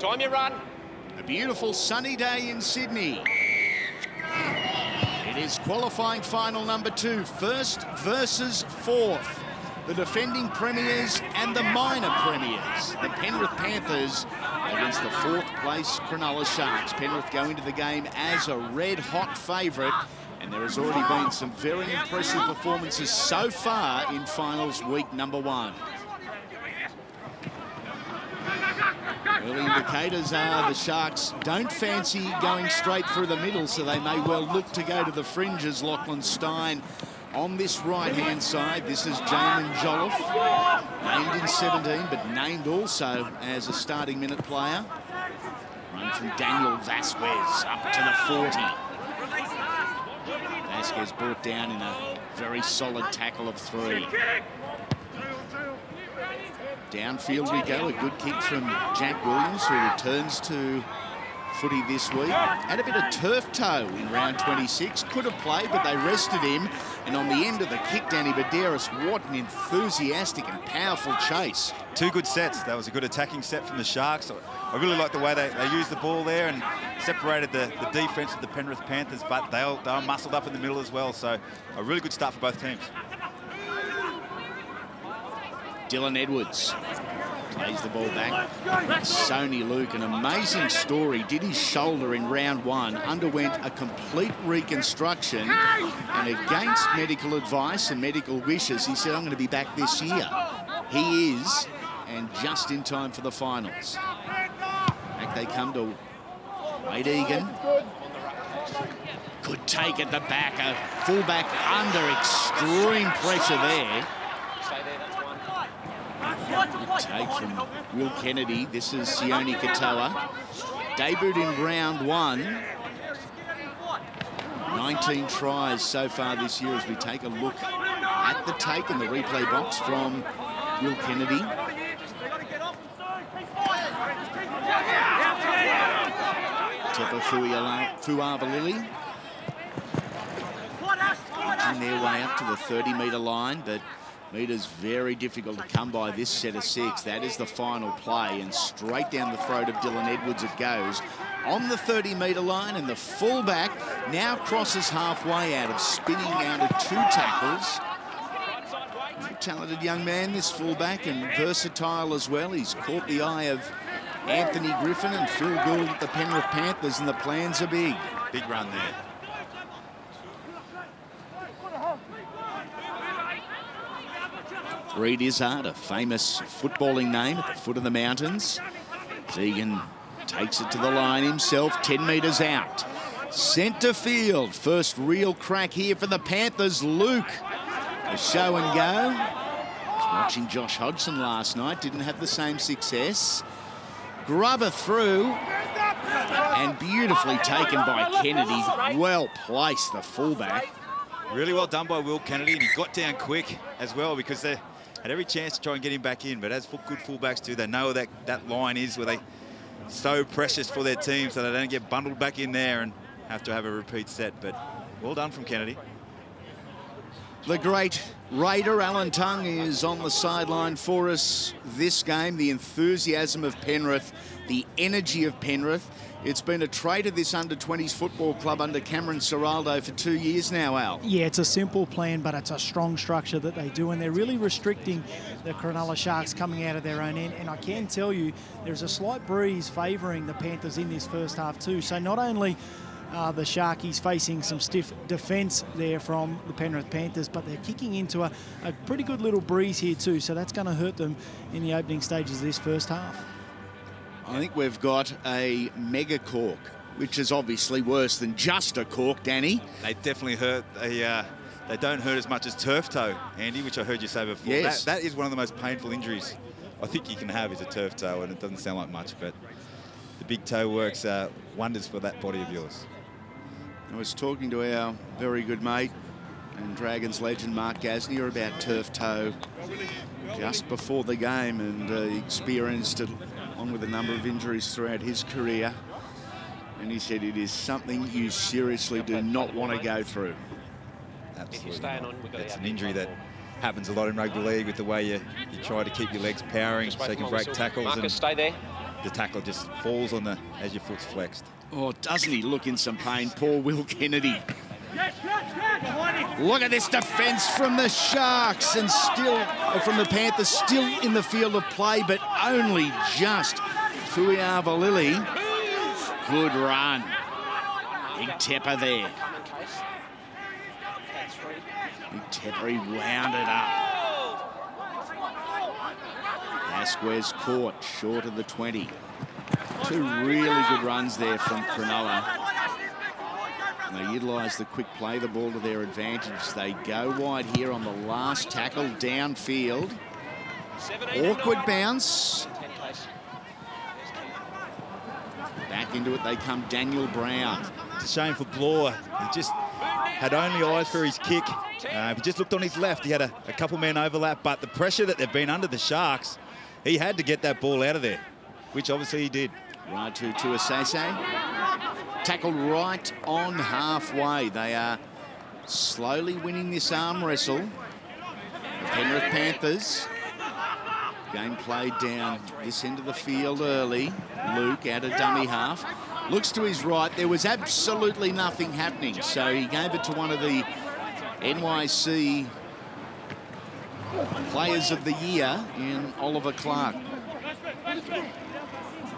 Time you run. A beautiful sunny day in Sydney. It is qualifying final number 2, first versus fourth. The defending premiers and the minor premiers. The Penrith Panthers against the 4th place Cronulla Sharks. Penrith go into the game as a red-hot favourite, and there has already been some very impressive performances so far in finals week number 1. Early indicators are the Sharks don't fancy going straight through the middle, so they may well look to go to the fringes. Lachlan Stein on this right-hand side. This is Jamin Jolliffe, named in 17, but named also as a starting minute player. Run from Daniel Vasquez up to the 40. Vasquez brought down in a very solid tackle of 3. Downfield we go, a good kick from Jack Williams, who returns to footy this week. Had a bit of turf toe in round 26. Could have played, but they rested him. And on the end of the kick, Danny Baderas, what an enthusiastic and powerful chase. 2 good sets. That was a good attacking set from the Sharks. I really like the way they used the ball there and separated the defence of the Penrith Panthers, but they were muscled up in the middle as well. So a really good start for both teams. Dylan Edwards plays the ball back. Sony Luke, an amazing story. Did his shoulder in round 1, underwent a complete reconstruction, and against medical advice and medical wishes, he said, I'm going to be back this year. He is, and just in time for the finals. Back they come to Wade Egan. Good take at the back, a fullback under extreme pressure there. Take from Will Kennedy. This is Sione Katoa. Debuted in round 1. 19 tries so far this year as we take a look at the take in the replay box from Will Kennedy. Tepa Fuabalili. Edging their way up to the 30-metre line, but meters very difficult to come by this set of 6. That is the final play, and straight down the throat of Dylan Edwards it goes. On the 30-metre line, and the fullback now crosses halfway out of spinning out of 2 tackles. A talented young man, this fullback, and versatile as well. He's caught the eye of Anthony Griffin and Phil Gould at the Penrith Panthers, and the plans are big. Big run there. Reid Izzard, a famous footballing name at the foot of the mountains. Egan takes it to the line himself, 10 metres out. Centre field, first real crack here for the Panthers. Luke, a show and go. Was watching Josh Hodgson last night, didn't have the same success. Grubber through, and beautifully taken by Kennedy. Well placed, the fullback. Really well done by Will Kennedy, and he got down quick as well, because they had every chance to try and get him back in. But as good fullbacks do, they know that line is where they so precious for their team, so they don't get bundled back in there and have to have a repeat set. But well done from Kennedy. The great Raider Alan Tongue is on the sideline for us this game. The enthusiasm of Penrith, the energy of Penrith. It's been a trait of this under-20s football club under Cameron Ciraldo for 2 years now, Al. Yeah, it's a simple plan, but it's a strong structure that they do, and they're really restricting the Cronulla Sharks coming out of their own end. And I can tell you, there's a slight breeze favouring the Panthers in this first half too. So not only are the Sharkies facing some stiff defence there from the Penrith Panthers, but they're kicking into a pretty good little breeze here too. So that's going to hurt them in the opening stages of this first half. I think we've got a mega cork, which is obviously worse than just a cork, Danny. They definitely hurt. They don't hurt as much as turf toe, Andy, which I heard you say before. Yes. That is one of the most painful injuries I think you can have, is a turf toe, and it doesn't sound like much, but the big toe works wonders for that body of yours. I was talking to our very good mate and Dragons legend Mark Gasnier about turf toe just before the game, and he experienced it on with a number of injuries throughout his career, and he said it is something you seriously do not want to go through. Absolutely. It's an injury that happens a lot in rugby league with the way you try to keep your legs powering so you can break tackles. Marcus, stay there. the tackler just falls on as your foot's flexed. Oh, doesn't he look in some pain? Poor Will Kennedy. Look at this defence from the Sharks and from the Panthers, still in the field of play, but only just. Fuiavalili, good run. Big Tepper there. Big Tepper, he wound it up. Vasquez caught short of the 20. Two really good runs there from Cronulla. And they utilise the quick play, the ball to their advantage. They go wide here on the last tackle downfield. Awkward bounce. Back into it they come, Daniel Brown. It's a shame for Bloor. He just had only eyes for his kick. If he just looked on his left, he had a couple men overlap, but the pressure that they've been under, the Sharks, he had to get that ball out of there, which obviously he did. Ratu Tuasese. Tackled right on halfway. They are slowly winning this arm wrestle. The Penrith Panthers. Game played down this end of the field early. Luke out of dummy half. Looks to his right. There was absolutely nothing happening. So he gave it to one of the NYC Players of the Year in Oliver Clark.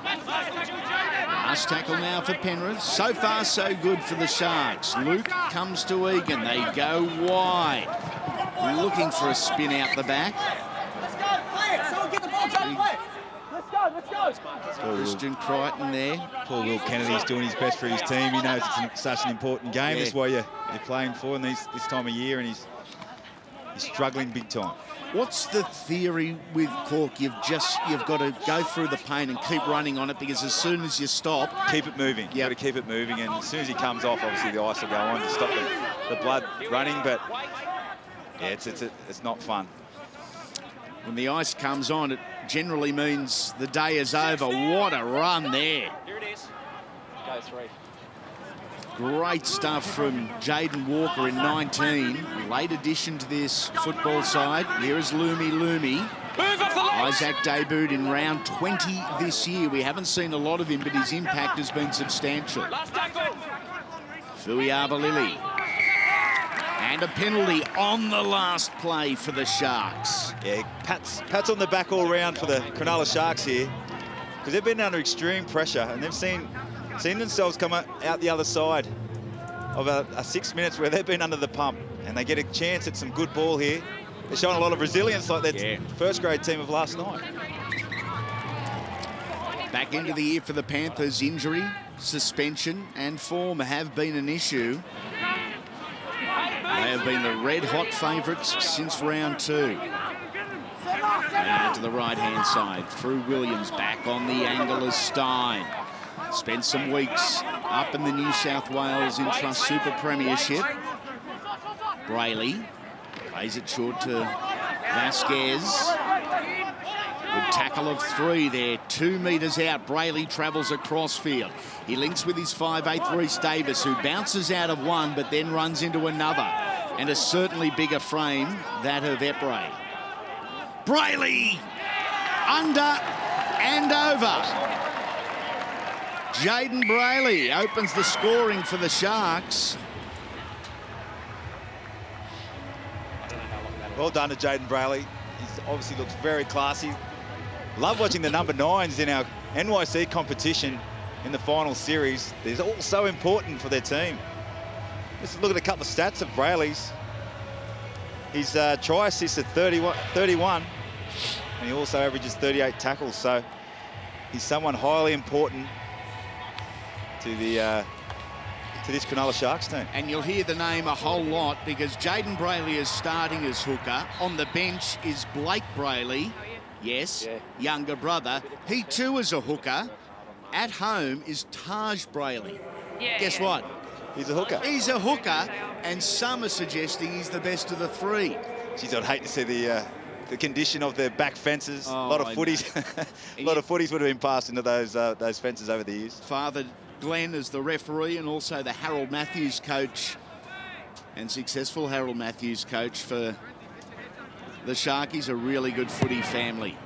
Last tackle now for Penrith. So far, so good for the Sharks. Luke comes to Egan. They go wide. Looking for a spin out the back. Let's go, play it. Someone get the ball, Joe, play it. Let's go. Christian Crichton there. Poor Will Kennedy's doing his best for his team. He knows it's such an important game. That's why you're playing for in this time of year, and he's struggling big time. What's the theory with Cork? You've got to go through the pain and keep running on it, because as soon as you stop, keep it moving. You got to keep it moving, and as soon as he comes off, obviously the ice will go on to stop the blood running. But yeah, it's not fun. When the ice comes on, it generally means the day is over. What a run there. Here it is. Go 3. Great stuff from Jaden Walker in 19. Late addition to this football side. Here is Lumi. Move off the legs. Isaac debuted in round 20 this year. We haven't seen a lot of him, but his impact has been substantial. Last tackle. Fuiavalili. And a penalty on the last play for the Sharks. Yeah, pats on the back all round for the Cronulla Sharks here, because they've been under extreme pressure, and they've seen themselves come out the other side of a 6 minutes where they've been under the pump, and they get a chance at some good ball here. They're showing a lot of resilience like their first grade team of last night. Back into the year for the Panthers. Injury, suspension and form have been an issue. They have been the red-hot favourites since round 2. Now to the right-hand side, through Williams, back on the angle as Stein. Spent some weeks up in the New South Wales Intrust Super Premiership. Brayley plays it short to Vasquez. Good tackle of 3 there, 2 metres out. Brayley travels across field. He links with his 5'8" Rhys Davis, who bounces out of one but then runs into another. And a certainly bigger frame, that of Epray. Brayley, under and over. Jaden Brayley opens the scoring for the Sharks. Well done to Jaden Brayley. He obviously looks very classy. Love watching the number 9s in our NYC competition in the final series. They're all so important for their team. Let's look at a couple of stats of Brayley's. His try assists at 31, and he also averages 38 tackles. So he's someone highly important to this Cronulla Sharks team. And you'll hear the name a whole lot, because Jaden Brayley is starting as hooker. On the bench is Blake Brayley. Yes, younger brother. He too is a hooker. At home is Taj Brayley. Guess what? He's a hooker. He's a hooker, and some are suggesting he's the best of the 3. Geez, I'd hate to see the condition of their back fences. A lot of footies. A lot of footies would have been passed into those fences over the years. Father Glenn is the referee, and also the Harold Matthews coach, and successful Harold Matthews coach for the Sharkies. A really good footy family.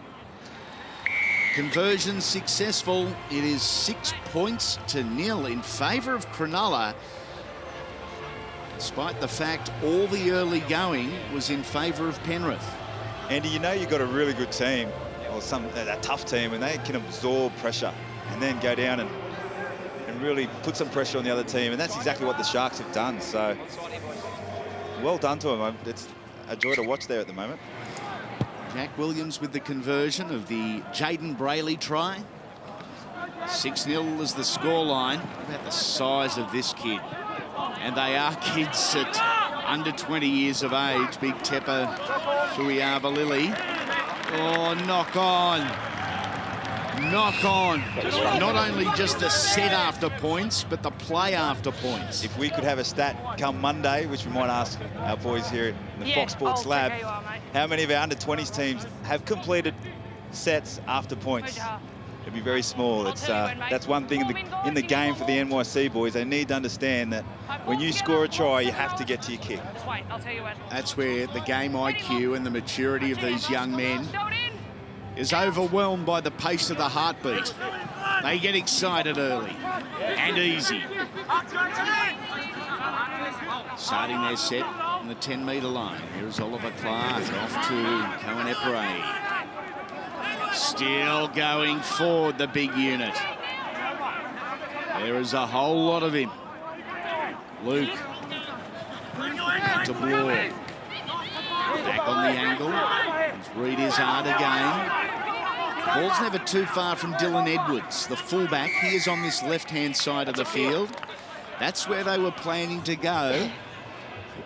Conversion successful. It is 6 points to 0 in favour of Cronulla, despite the fact all the early going was in favour of Penrith. Andy, you know you've got a really good team, or a tough team, and they can absorb pressure and then go down and really put some pressure on the other team, and that's exactly what the Sharks have done. So well done to them. It's a joy to watch there at the moment. Jack Williams with the conversion of the Jaden Brayley try. 6-0 is the scoreline. About the size of this kid. And they are kids at under 20 years of age. Big Tepper, Fuiavalili. Oh, knock on. Knock on. Not only just the set after points, but the play after points. If we could have a stat come Monday, which we might ask our boys here in the Fox Sports Lab, how many of our under-20s teams have completed sets after points? It'd be very small. That's one thing in the game for the NYC boys. They need to understand that when you score a try, you have to get to your kick. That's where the game IQ and the maturity of these young men is overwhelmed by the pace of the heartbeat. They get excited early and easy. Starting their set on the 10-metre line. Here's Oliver Clark off to Cohen Epray. Still going forward, the big unit. There is a whole lot of him. Luke to Bloor. Back on the angle. Reed is hard again. Ball's never too far from Dylan Edwards, the fullback. He is on this left-hand side of the field. That's where they were planning to go.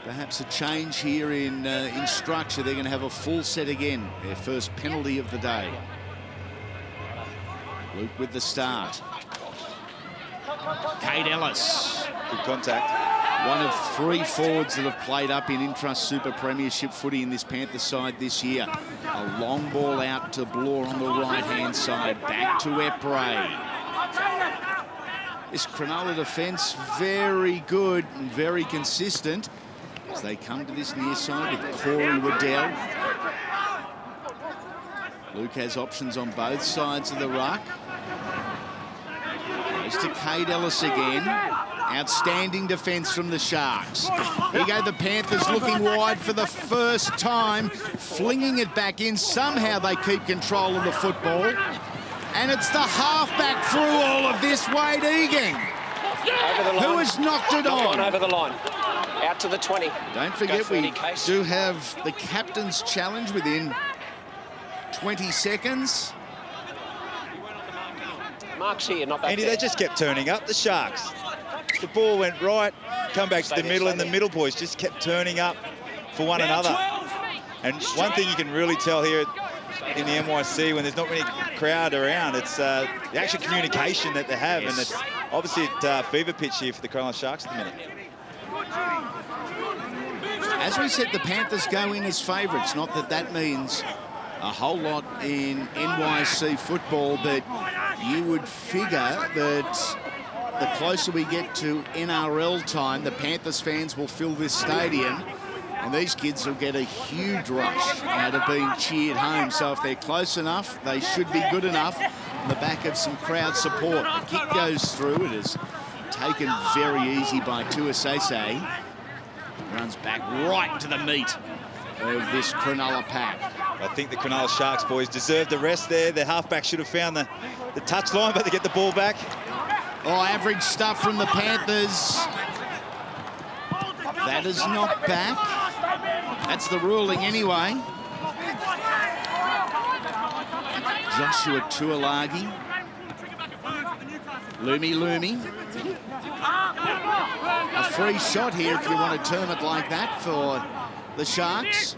Perhaps a change here in structure. They're going to have a full set again. Their first penalty of the day. Luke with the start. Kade Ellis. Good contact. One of 3 forwards that have played up in Intrust Super Premiership footy in this Panthers side this year. A long ball out to Bloor on the right-hand side. Back to Epray. This Cronulla defence, very good and very consistent as they come to this near side with Corey Waddell. Luke has options on both sides of the ruck. Goes to Kade Ellis again. Outstanding defence from the Sharks. Here go the Panthers looking wide for the first time, flinging it back in. Somehow they keep control of the football. And it's the halfback through all of this, Wade Egan, who has knocked it on. Over the line. Out to the 20. Don't forget we do have the captain's challenge within 20 seconds. Mark's here, not back Andy, there. they just kept turning up, the Sharks. The ball went right, come back to the middle, and the middle boys just kept turning up for one another. And one thing you can really tell here in the NYC when there's not many crowd around, it's the actual communication that they have, and it's obviously at fever pitch here for the Cronulla Sharks at the minute. As we said, the Panthers go in as favourites. Not that that means a whole lot in NYC football, but you would figure that the closer we get to NRL time, the Panthers fans will fill this stadium and these kids will get a huge rush out of being cheered home. So if they're close enough, they should be good enough on the back of some crowd support. The kick goes through. It is taken very easy by Tuasese. Runs back right to the meat of this Cronulla pack. I think the Cronulla Sharks boys deserve the rest there. Their halfback should have found the touch line, but they get the ball back. Oh, average stuff from the Panthers. That is knocked back. That's the ruling anyway. Joshua Tuolagi. Lumi. A free shot here if you want to term it like that for the Sharks.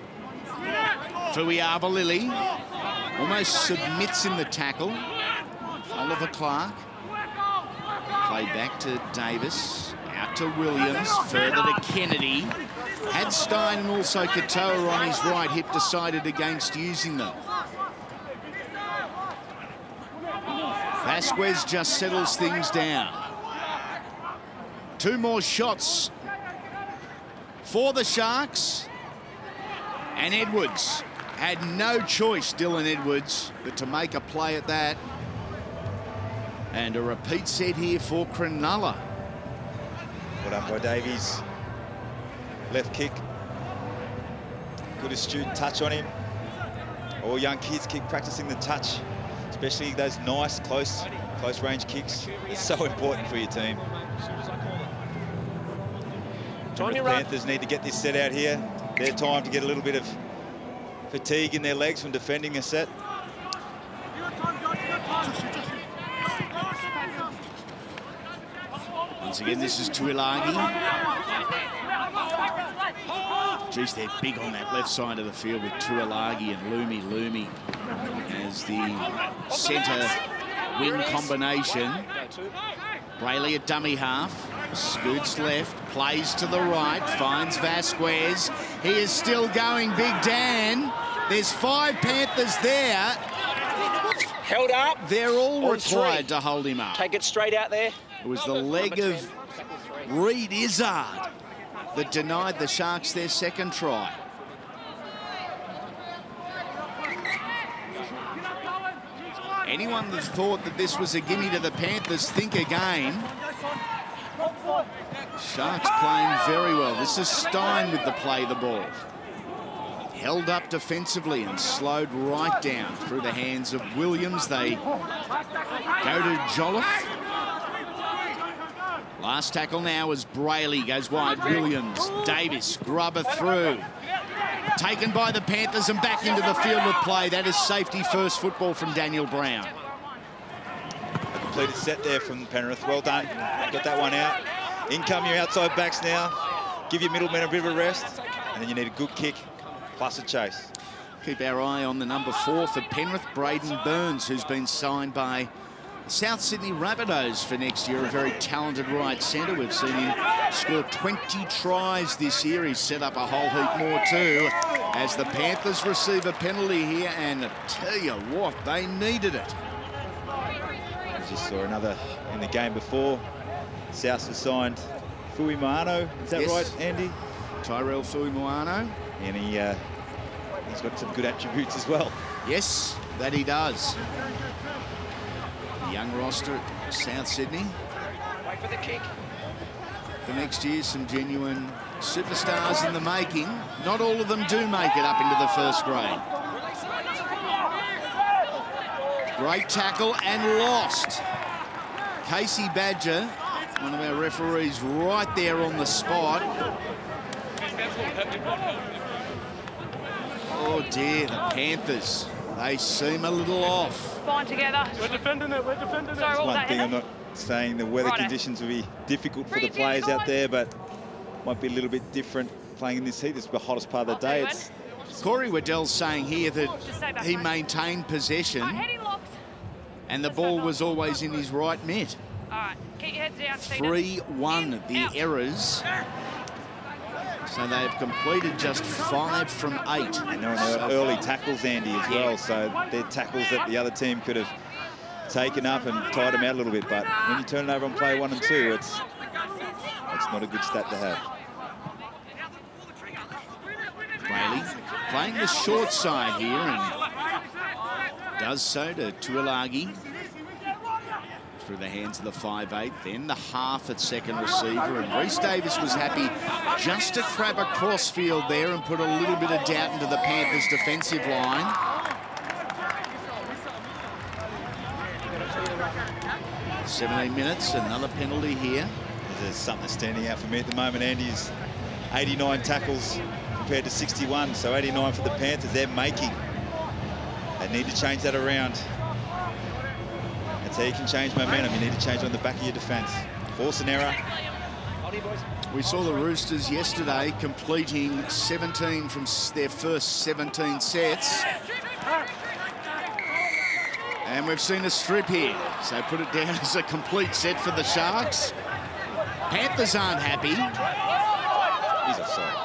Fuiavalili almost submits in the tackle. Oliver Clark. Play back to Davis. Out to Williams. Further to Kennedy. Had Stein and also Katoa on his right hip, decided against using them. Vasquez just settles things down. 2 more shots for the Sharks. And Edwards Had no choice, Dylan Edwards, but to make a play at that. And a repeat set here for Cronulla. Well done by Davies. Left kick. Good astute touch on him. All young kids keep practicing the touch, especially those nice close range kicks. It's so important for your team. The Panthers need to get this set out here. Their time to get a little bit of fatigue in their legs from defending a set. Once again, this is Tuilagi. Geez, they're big on that left side of the field with Tuilagi and Lumi as the centre wing combination. Brayley at dummy half, scoots left, plays to the right, finds Vasquez. He is still going, Big Dan. There's 5 Panthers there. Held up. They're all On required 3. to hold him up. Take it straight out there. It was the leg of Reed Izzard that denied the Sharks their second try. Anyone that thought that this was a gimme to the Panthers, think again. Sharks playing very well. This is Stein with the play the ball. Held up defensively and slowed right down through the hands of Williams. They go to Jolliffe. Last tackle now as Brayley goes wide. Williams, Davis, grubber through. Taken by the Panthers and back into the field of play. That is safety first football from Daniel Brown. A completed set there from Penrith. Well done. Got that one out. In come your outside backs now. Give your middlemen a bit of a rest. And then you need a good kick plus a chase. Keep our eye on the number 4 for Penrith, Braden Burns, who's been signed by South Sydney Rabbitohs for next year. A very talented right centre. We've seen him score 20 tries this year. He's set up a whole heap more too as the Panthers receive a penalty here, and I tell you what, they needed it. Just saw another in the game before. South has signed Fuimano. Is that right, Andy? Tyrell Fuimano. And he's got some good attributes as well. Yes, that he does. The young roster at South Sydney. Wait for the kick. For next year, some genuine superstars in the making. Not all of them do make it up into the first grade. Great tackle and lost. Casey Badger, one of our referees, right there on the spot. Oh dear, the Panthers. They seem a little off. Fine together. We're defending it, Sorry, That's one thing I'm not saying the weather conditions will be difficult for the players out there, but might be a little bit different playing in this heat. This is the hottest part of the day. Corey Waddell's saying here that he maintained possession and the ball was always in his right mitt. All right, keep your heads down. 3-1, the errors. So they've completed just 5 from 8. And they're on early tackles, Andy, as well. So they're tackles that the other team could have taken up and tied them out a little bit. But when you turn it over on play 1 and 2, it's not a good stat to have. Brayley playing the short side here and does so to Tuilagi. Through the hands of the 5'8", then the half at second receiver, and Reece Davis was happy just to crab a crossfield there and put a little bit of doubt into the Panthers' defensive line. "17 minutes, another penalty here." There's something standing out for me at the moment, Andy's 89 tackles compared to 61, so 89 for the Panthers. They're making. They need to change that around. That's how you can change momentum. You need to change on the back of your defence. Force an error. We saw the Roosters yesterday completing 17 from their first 17 sets. And we've seen a strip here. So put it down as a complete set for the Sharks. Panthers aren't happy. He's offside.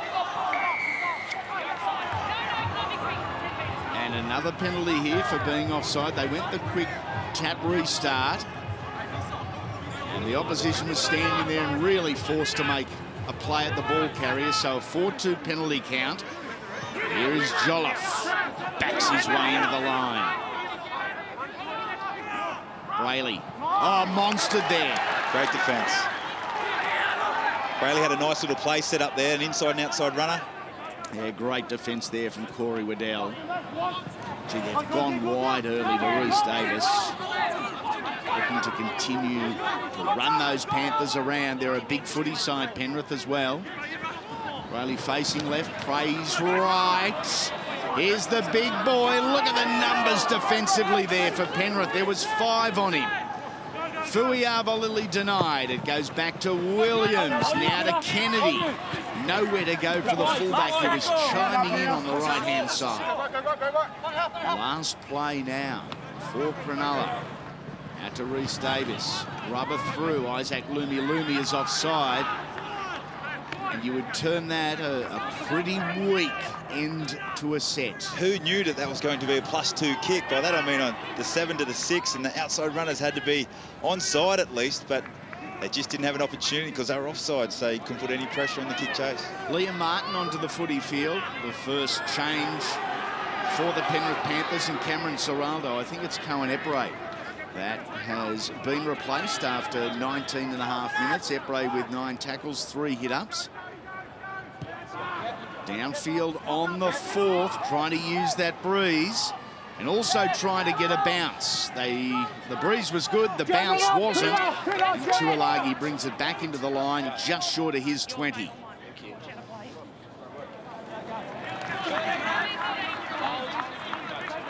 And another penalty here for being offside. They went the quick tap restart. And the opposition was standing there and really forced to make a play at the ball carrier. So a 4-2 penalty count. Here is Jolliffe. Backs his way into the line. Brayley. Oh, monstered there. Great defence. Brayley had a nice little play set up there, an inside and outside runner. Yeah, great defence there from Corey Waddell. Gee, they've gone wide early to Rhys Davis. Looking to continue to run those Panthers around. They're a big footy side, Penrith as well. Brayley facing left, prays right. Here's the big boy. Look at the numbers defensively there for Penrith. There was 5 on him. Fuiavalili denied. It goes back to Williams. Now to Kennedy. Nowhere to go for the fullback who was chiming in on the right-hand side. Last play now for Cronulla. Out to Rhys Davis. Rubber through. Isaac Lumi is offside. And you would term that a pretty weak end to a set. Who knew that was going to be a +2 kick? By that I mean on the 7 to the 6, and the outside runners had to be onside at least, but they just didn't have an opportunity because they were offside, so you couldn't put any pressure on the kick chase. Liam Martin onto the footy field. The first change for the Penrith Panthers, and Cameron Ciraldo. I think it's Cohen Epray that has been replaced after 19.5 minutes. Epray with 9 tackles, 3 hit-ups. Downfield on the 4th, trying to use that breeze and also trying to get a bounce. The breeze was good, the bounce wasn't. And Tuilagi brings it back into the line just short of his 20.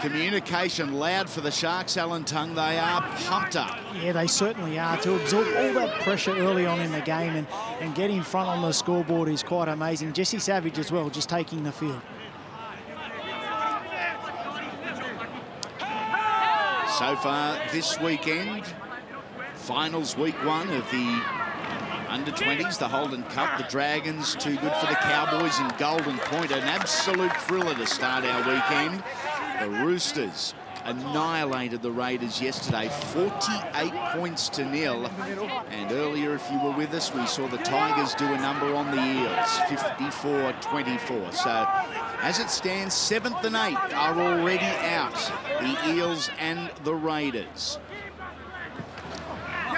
Communication loud for the Sharks, Alan Tongue. They are pumped up. Yeah, they certainly are. To absorb all that pressure early on in the game and get in front on the scoreboard is quite amazing. Jesse Savage as well, just taking the field. So far this weekend, finals week 1 of the under-20s, the Holden Cup. The Dragons too good for the Cowboys in Golden Point. An absolute thriller to start our weekend. The Roosters annihilated the Raiders yesterday, 48 points to 0. And earlier, if you were with us, we saw the Tigers do a number on the Eels, 54-24. So as it stands, 7th and 8th are already out, the Eels and the Raiders.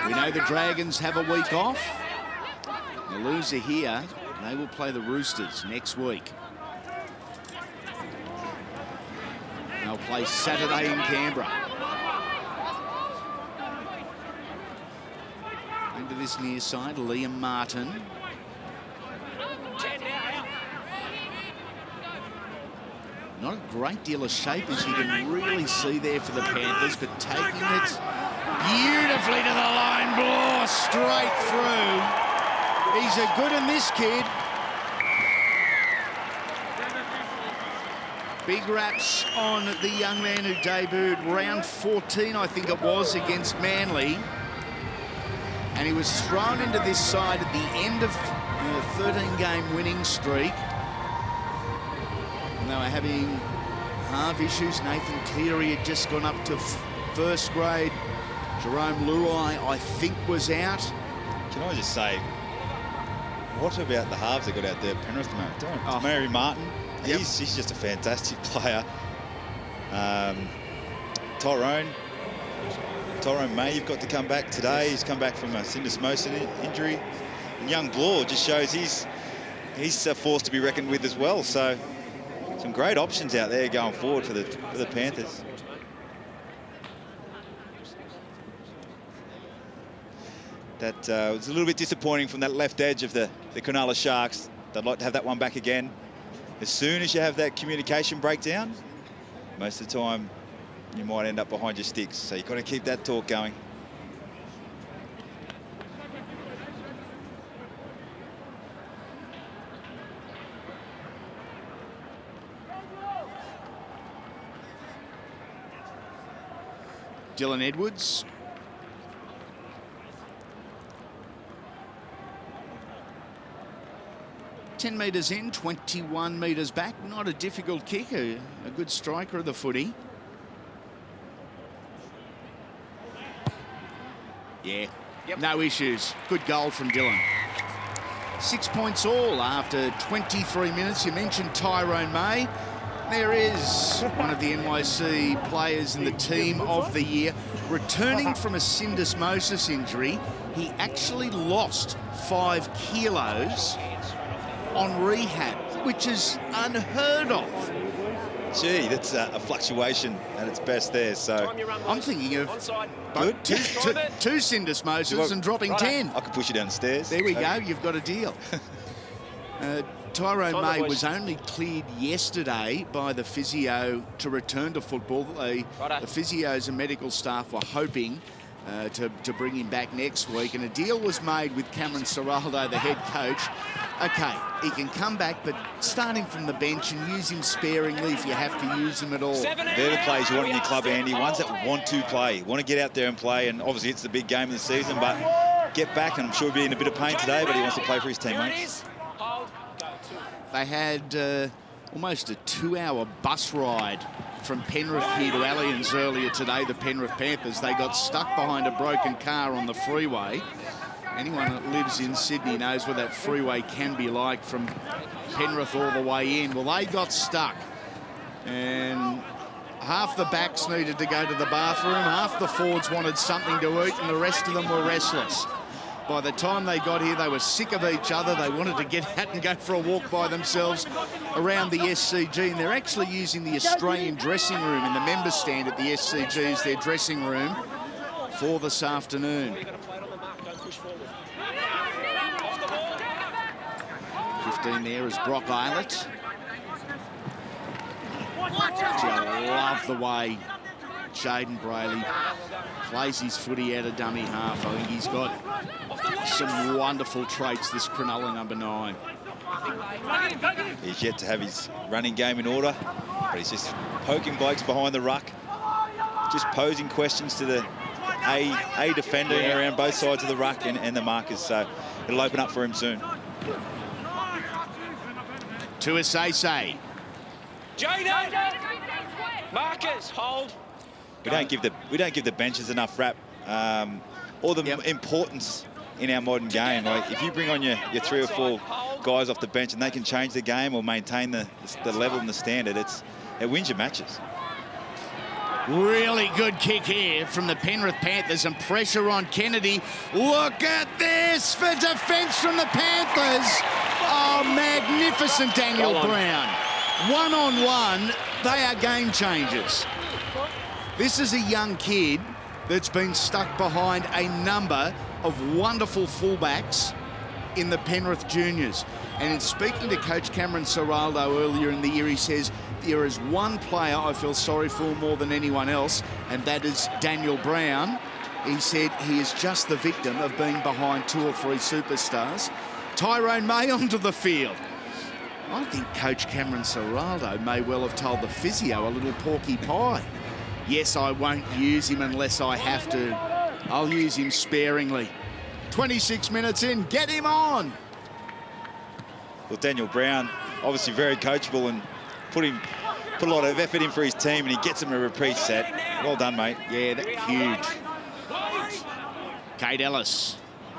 We know the Dragons have a week off. The loser here, they will play the Roosters next week. They'll play Saturday in Canberra. Into this near side, Liam Martin. Not a great deal of shape, as you can really see there for the Panthers, but taking it beautifully to the line, blow straight through. He's a good in this kid. Big raps on the young man who debuted round 14, I think it was, against Manly. And he was thrown into this side at the end of a 13-game winning streak. And they were having half issues. Nathan Cleary had just gone up to first grade. Jerome Luai, I think, was out. Can I just say, what about the halves they got out there at Penrith tomorrow? Mary Martin. Yep. He's just a fantastic player. Tyrone May, you've got to come back today. He's come back from a syndesmosis injury. And young Blore just shows he's a force to be reckoned with as well. So some great options out there going forward for the Panthers. That was a little bit disappointing from that left edge of the Cronulla Sharks. They'd like to have that one back again. As soon as you have that communication breakdown, most of the time you might end up behind your sticks. So you've got to keep that talk going. Dylan Edwards. $10 metres in, 21 metres back. Not a difficult kick, a good striker of the footy. Yeah, no issues. Good goal from Dylan. 6 points all after 23 minutes. You mentioned Tyrone May. There is one of the NYC players in the team of the year. Returning from a syndesmosis injury, he actually lost 5 kilos on rehab, which is unheard of. Gee, that's a fluctuation at its best there. So I'm thinking of two syndesmoses and dropping 10. I could push you down the stairs. There we go. You've got a deal. Tyrone May was only cleared yesterday by the physio to return to football. The physios and medical staff were hoping to bring him back next week, and a deal was made with Cameron Ciraldo, the head coach. Okay, he can come back, but start him from the bench and use him sparingly if you have to use him at all. They're the players you want in your club, Andy, ones that want to play, want to get out there and play, and obviously it's the big game of the season, but get back, and I'm sure he'll be in a bit of pain today, but he wants to play for his teammates. They had almost a 2-hour bus ride from Penrith here to Allianz earlier today, the Penrith Panthers. They got stuck behind a broken car on the freeway. Anyone that lives in Sydney knows what that freeway can be like from Penrith all the way in. Well, they got stuck, and half the backs needed to go to the bathroom, half the forwards wanted something to eat, and the rest of them were restless. By the time they got here, they were sick of each other. They wanted to get out and go for a walk by themselves around the SCG. And they're actually using the Australian dressing room in the member stand at the SCG as their dressing room for this afternoon. 15 there is Brock Eilert. I love the way Jaden Brayley plays his footy out of dummy half. I think he's got some wonderful traits, this Cronulla number 9. He's yet to have his running game in order, but he's just poking blokes behind the ruck, just posing questions to the A defender around both sides of the ruck and the markers, so it'll open up for him soon. To Asese. Jaden! Markers, hold. We don't give the benches enough rap or the importance in our modern game. Like if you bring on your 3 or 4 guys off the bench and they can change the game or maintain the level and the standard, it wins your matches. Really good kick here from the Penrith Panthers, and pressure on Kennedy. Look at this for defence from the Panthers. Oh, magnificent Daniel Brown. One-on-one, they are game changers. This is a young kid that's been stuck behind a number of wonderful fullbacks in the Penrith juniors. And in speaking to Coach Cameron Ciraldo earlier in the year, he says, there is one player I feel sorry for more than anyone else, and that is Daniel Brown. He said he is just the victim of being behind 2 or 3 superstars. Tyrone May onto the field. I think Coach Cameron Ciraldo may well have told the physio a little porky pie. Yes, I won't use him unless I have to. I'll use him sparingly. 26 minutes in, get him on. Well, Daniel Brown, obviously very coachable and put a lot of effort in for his team, and he gets him a repeat set. Well done, mate. Yeah, that's huge. Kate Ellis.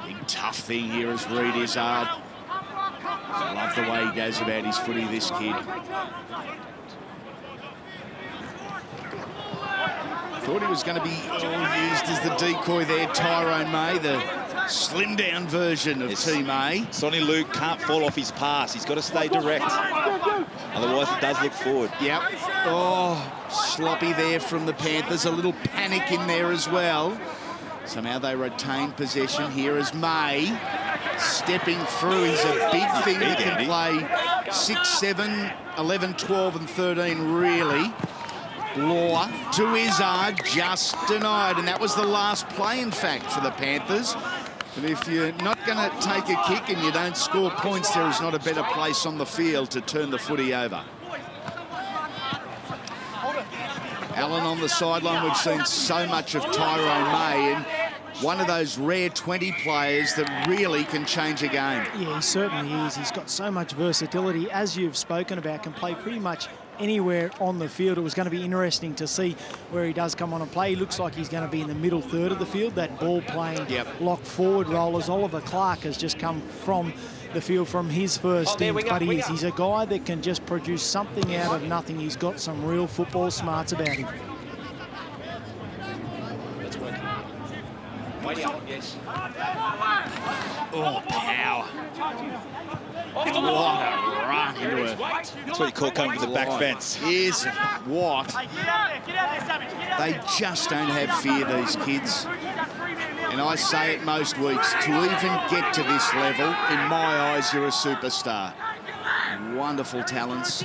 Big tough thing here as Reid Izzard. I love the way he goes about his footy, this kid. Thought he was going to be used as the decoy there, Tyrone May, the slimmed-down version of Team A. Sonny Luke can't fall off his pass. He's got to stay direct. Otherwise, it does look forward. Yep. Oh, sloppy there from the Panthers. A little panic in there as well. Somehow they retain possession here as May stepping through. He's a big thing that can play 6, 7, 11, 12 and 13, really. Law to Izzard, just denied. And that was the last play, in fact, for the Panthers. But if you're not going to take a kick and you don't score points, there is not a better place on the field to turn the footy over. Allen on the sideline. We've seen so much of Tyrone May, and one of those rare 20 players that really can change a game. Yeah, he certainly is. He's got so much versatility, as you've spoken about, can play pretty much anywhere on the field. It was going to be interesting to see where he does come on and play. He looks like he's going to be in the middle third of the field, that ball playing lock forward role, as Oliver Clark has just come from the field from his first stint. But he's a guy that can just produce something out of nothing. He's got some real football smarts about him. Yes. Oh, power. What a run into it. That's what you call coming to the back fence. Is what? They just don't have fear, these kids. And I say it most weeks, to even get to this level, in my eyes, you're a superstar. Wonderful talents.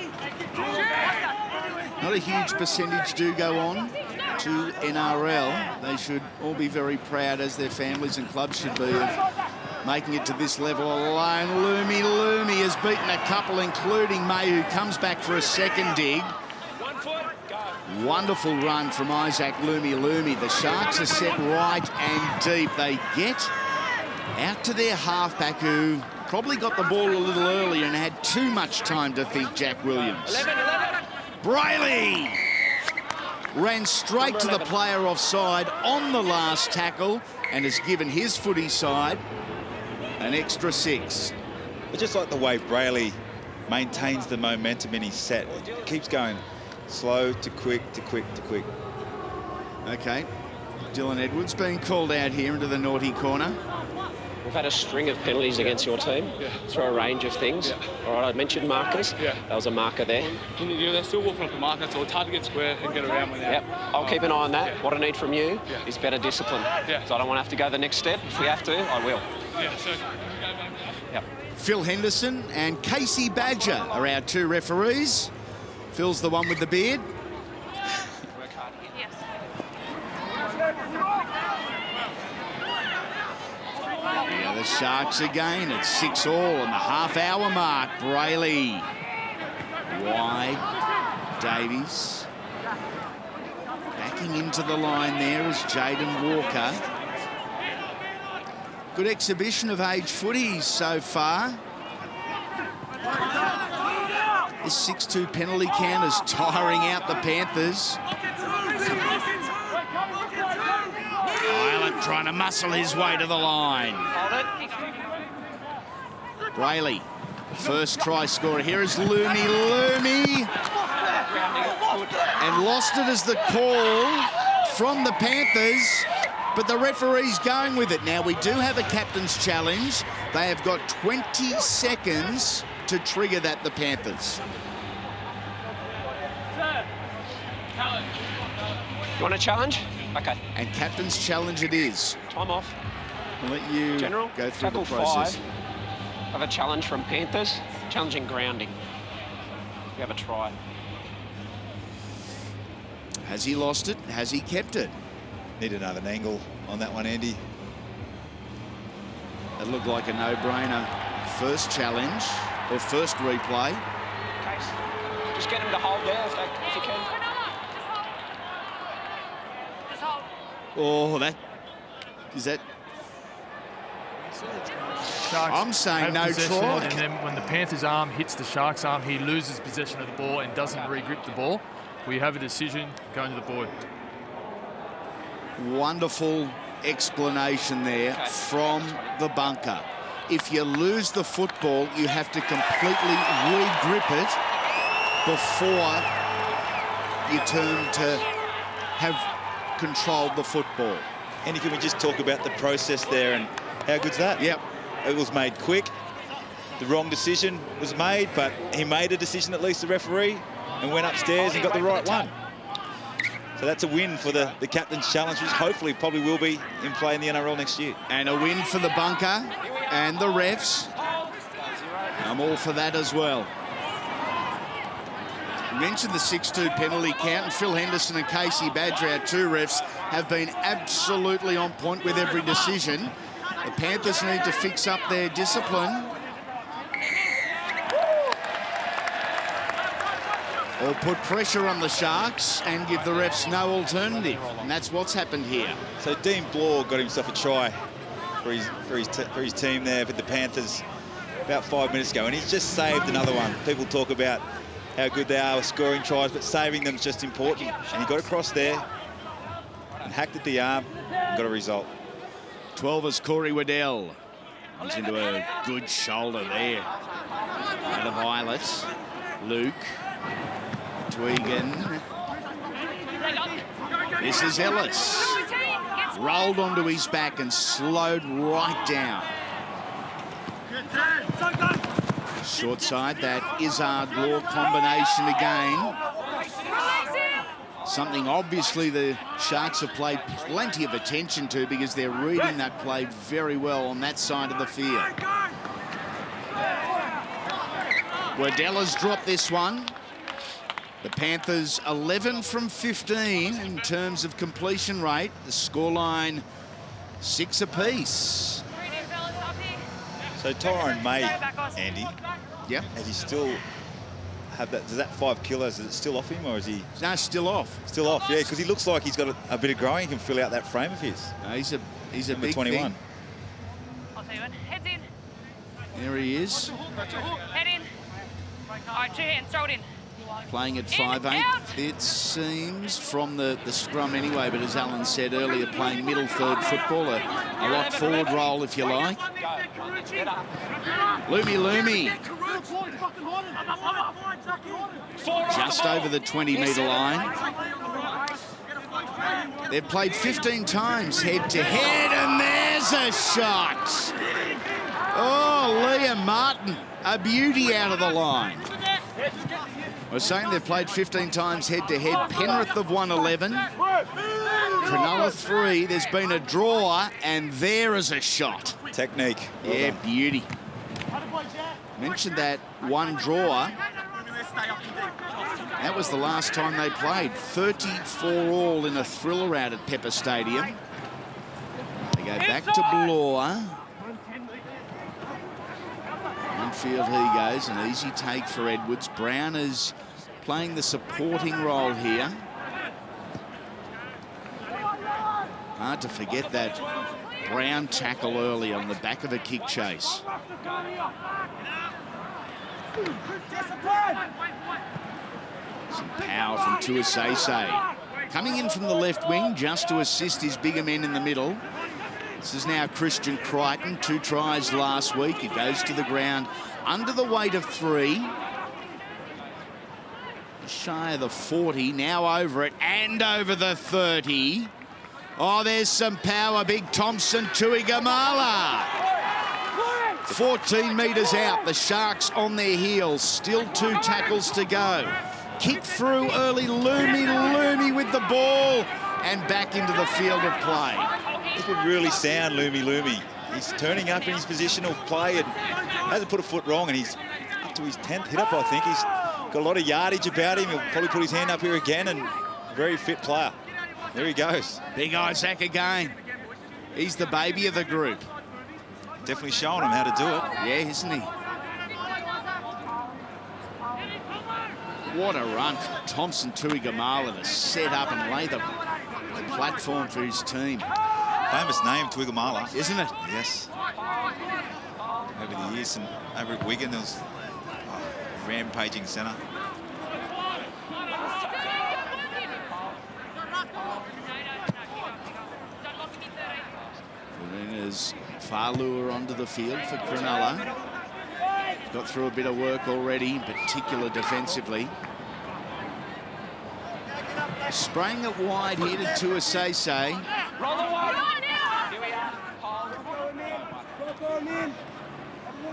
Not a huge percentage do go on to NRL. They should all be very proud, as their families and clubs should be, of making it to this level alone. Loomy has beaten a couple, including May, who comes back for a second dig. Wonderful run from Isaac Loomy. The Sharks are set right and deep. They get out to their halfback, who probably got the ball a little earlier and had too much time to think, Jack Williams. 11. Brayley ran straight to the player offside on the last tackle and has given his footy side an extra 6. I just like the way Brayley maintains the momentum in his set. It keeps going slow to quick to quick to quick. Okay, Dylan Edwards being called out here into the naughty corner. We've had a string of penalties against your team through a range of things. All right, I mentioned markers. That was a marker there. They're still walking off the marker, so it's hard to get square and get around with that. I'll keep an eye on that. What I need from you is better discipline. So I don't want to have to go the next step. If we have to, I will. Phil Henderson and Casey Badger are our 2 referees. Phil's the one with the beard. Yeah, the Sharks again at 6-all on the half-hour mark. Brayley wide. Davies backing into the line there is Jaden Walker. Good exhibition of age footy so far. This 6-2 penalty count is tiring out the Panthers. Ireland trying to muscle his way to the line. Brayley, first try scorer. Here is Loomy. And lost it as the call from the Panthers. But the referee's going with it. Now, we do have a captain's challenge. They have got 20 seconds to trigger that, the Panthers. You want a challenge? Okay. And captain's challenge it is. Time off. I'll let you General, go through the tackle process. 5 of a challenge from Panthers, challenging grounding. We have a try. Has he lost it? Has he kept it? Need another angle on that one, Andy. It looked like a no-brainer. First challenge, or first replay. Case. Just get him to hold there if you can. Oh, that... Is that... Sharks I'm saying have no possession, try. and then when the Panthers' arm hits the Sharks' arm, he loses possession of the ball and doesn't re-grip the ball. We have a decision going to the board. Wonderful explanation there from the bunker. If you lose the football, you have to completely re-grip it before you turn to have controlled the football. Andy, can we just talk about the process there and how good's that? Yep. It was made quick. The wrong decision was made, but he made a decision, at least the referee, and went upstairs and got the right one. So that's a win for the captain's challenge, which hopefully probably will be in play in the NRL next year. And a win for the bunker and the refs. I'm all for that as well. You mentioned the 6-2 penalty count, and Phil Henderson and Casey Badger, our 2 refs, have been absolutely on point with every decision. The Panthers need to fix up their discipline. Or put pressure on the Sharks and give the refs no alternative. And that's what's happened here. So Dean Bloor got himself a try for his team there for the Panthers about 5 minutes ago, and he's just saved another one. People talk about how good they are with scoring tries, but saving them is just important. And he got across there and hacked at the arm and got a result. 12 is Corey Waddell. He's into a good shoulder there. Out of Violet. Luke. Tweegan. This is Ellis. Rolled onto his back and slowed right down. Short side, that Izzard-Law combination again. Something obviously the Sharks have paid plenty of attention to because they're reading that play very well on that side of the field. Waddell has dropped this one. The Panthers 11 from 15 in terms of completion rate. The scoreline 6 apiece. So Tyrone May, Andy, yep. Has he still have that? Does that 5 kilos, is it still off him, or is he? No, still off. Still off, yeah, because he looks like he's got a bit of growing. He can fill out that frame of his. No, he's a number big 21. thing. I'll tell you what. Heads in. There he is. Head in. All right, 2 hands. Throw it in. Playing at 5'8", it seems, from the scrum anyway, but as Alan said earlier, playing middle third football, a lot forward roll, if you like. Loomy. Just over the 20-metre line. They've played 15 times head-to-head, and there's a shot. Oh, Liam Martin, a beauty out of the line. We're saying they've played 15 times head-to-head. Penrith have won 11. Cronulla 3. There's been a draw, and there is a shot. Technique. Yeah, beauty. Mentioned that one draw. That was the last time they played. 34 all in a thriller out at Pepper Stadium. They go back to Bloor. Infield he goes, an easy take for Edwards. Brown is playing the supporting role here. Hard to forget that Brown tackle early on the back of a kick chase. Some power from Tuasese. Coming in from the left wing just to assist his bigger men in the middle. This is now Christian Crichton, 2 tries last week. It goes to the ground under the weight of 3. Shy of the 40, now over it and over the 30. Oh, there's some power. Big Thompson, Tuigamala. 14 metres out. The Sharks on their heels. Still 2 tackles to go. Kick through early. Loomy with the ball and back into the field of play. This would really sound Loomy. He's turning up in his positional play and hasn't put a foot wrong, and he's up to his 10th hit up, I think. He's got a lot of yardage about him. He'll probably put his hand up here again, and very fit player. There he goes. Big Isaac again. He's the baby of the group. Definitely showing him how to do it. Yeah, isn't he? What a run from Thompson Tuigamala to set up and lay the platform for his team. Famous name, Tuigamala. Isn't it? Yes. Over the years, over at Wigan, there was a rampaging centre. There's Farlua onto the field for Cronulla. Got through a bit of work already, in particular defensively. Spraying it wide here to Tuasese.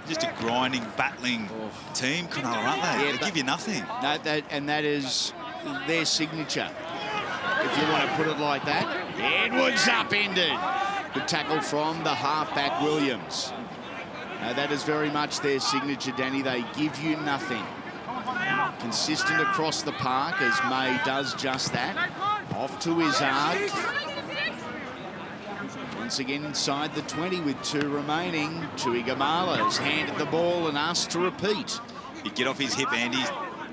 Just a grinding, battling team, Cronulla, aren't they? Yeah, they give you nothing. No, that is their signature, if you want to put it like that. Edwards upended. Good tackle from the halfback Williams. That is very much their signature, Danny. They give you nothing. Consistent across the park as May does just that. Off to Izzard. Once again inside the 20 with 2 remaining. Tuigamala has handed the ball and asked to repeat. He'd get off his hip, Andy.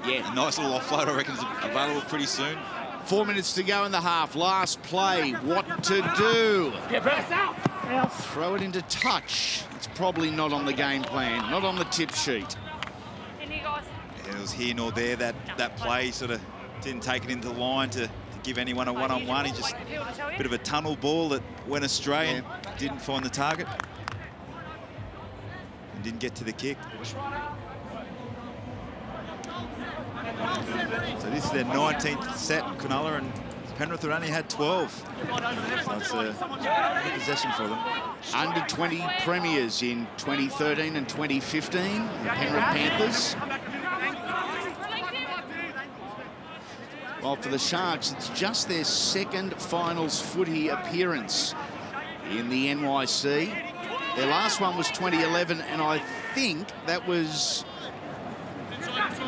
Yeah. A nice little offload, I reckon, is available pretty soon. 4 minutes to go in the half. Last play. What to do? Throw it into touch. It's probably not on the game plan, not on the tip sheet. Yeah, was here nor there. That play sort of didn't take it into the line to give anyone a one-on-one. He just a bit of a tunnel ball that went astray and didn't find the target. And didn't get to the kick. So this is their 19th set, Cronulla, and Penrith have only had 12. So it's a good possession for them. Under 20 premiers in 2013 and 2015, the Penrith Panthers. Well, for the Sharks, it's just their second finals footy appearance in the NYC. Their last one was 2011, and I think that was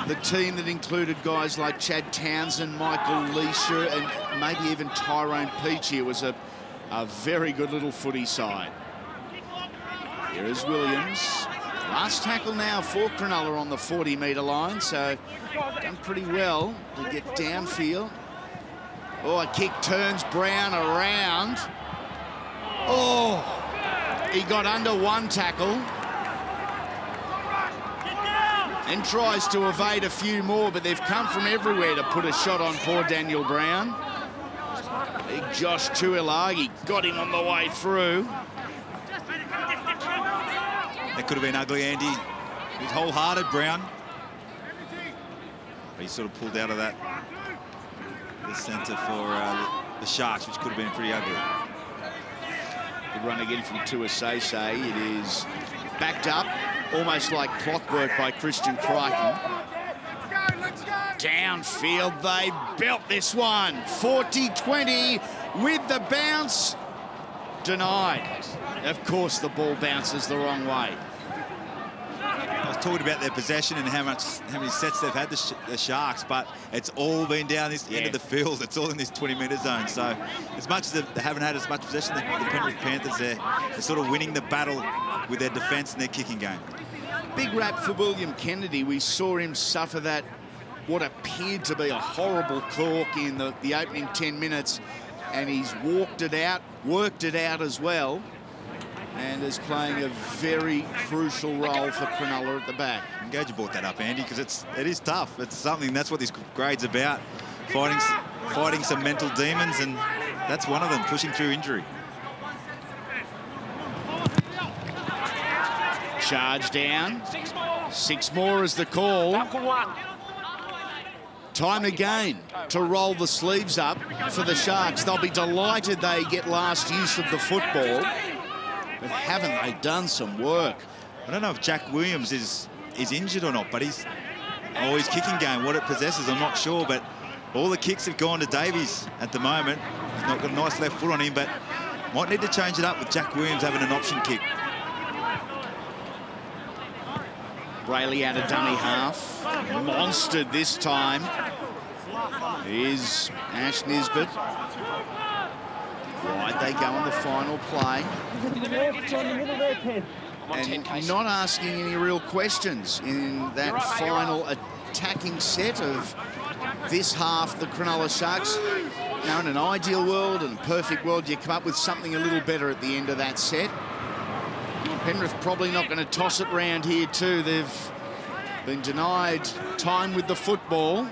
the team that included guys like Chad Townsend, Michael Leisha, and maybe even Tyrone Peachey. It was a very good little footy side. Here is Williams. Last tackle now for Cronulla on the 40-metre line, so done pretty well to get downfield. Oh, a kick turns Brown around. Oh, he got under one tackle and tries to evade a few more, but they've come from everywhere to put a shot on poor Daniel Brown. Big Josh Tuilagi got him on the way through. That could have been ugly, Andy. He's wholehearted, Brown. But he sort of pulled out of that, the centre for the Sharks, which could have been pretty ugly. Good run again from Tuisese. It is backed up, almost like clockwork by Christian Crichton. Downfield, they belt this one. 40-20 with the bounce. Denied. Of course, the ball bounces the wrong way. I was talking about their possession and how many sets they've had, the Sharks, but it's all been down this end of the field. It's all in this 20-metre zone. So as much as they haven't had as much possession, the Penrith Panthers, they're sort of winning the battle with their defence and their kicking game. Big rap for William Kennedy. We saw him suffer that, what appeared to be a horrible cork in the opening 10 minutes, and he's walked it out, worked it out as well, and is playing a very crucial role for Cronulla at the back. I'm glad you brought that up, Andy, because it is tough. It's something, that's what this grade's about, fighting some mental demons, and that's one of them, pushing through injury. Charge down. 6 more is the call. Time again to roll the sleeves up for the Sharks. They'll be delighted they get last use of the football. But haven't they done some work? I don't know if Jack Williams is injured or not, but his kicking game, what it possesses, I'm not sure. But all the kicks have gone to Davies at the moment. He's not got a nice left foot on him, but might need to change it up with Jack Williams having an option kick. Brayley out of dummy half. Monstered this time is Ash Nisbet. Wide they go on the final play. And not asking any real questions in that final attacking set of this half. The Cronulla Sharks, now in an ideal world and a perfect world, you come up with something a little better at the end of that set. Penrith probably not going to toss it round here too. They've been denied time with the football.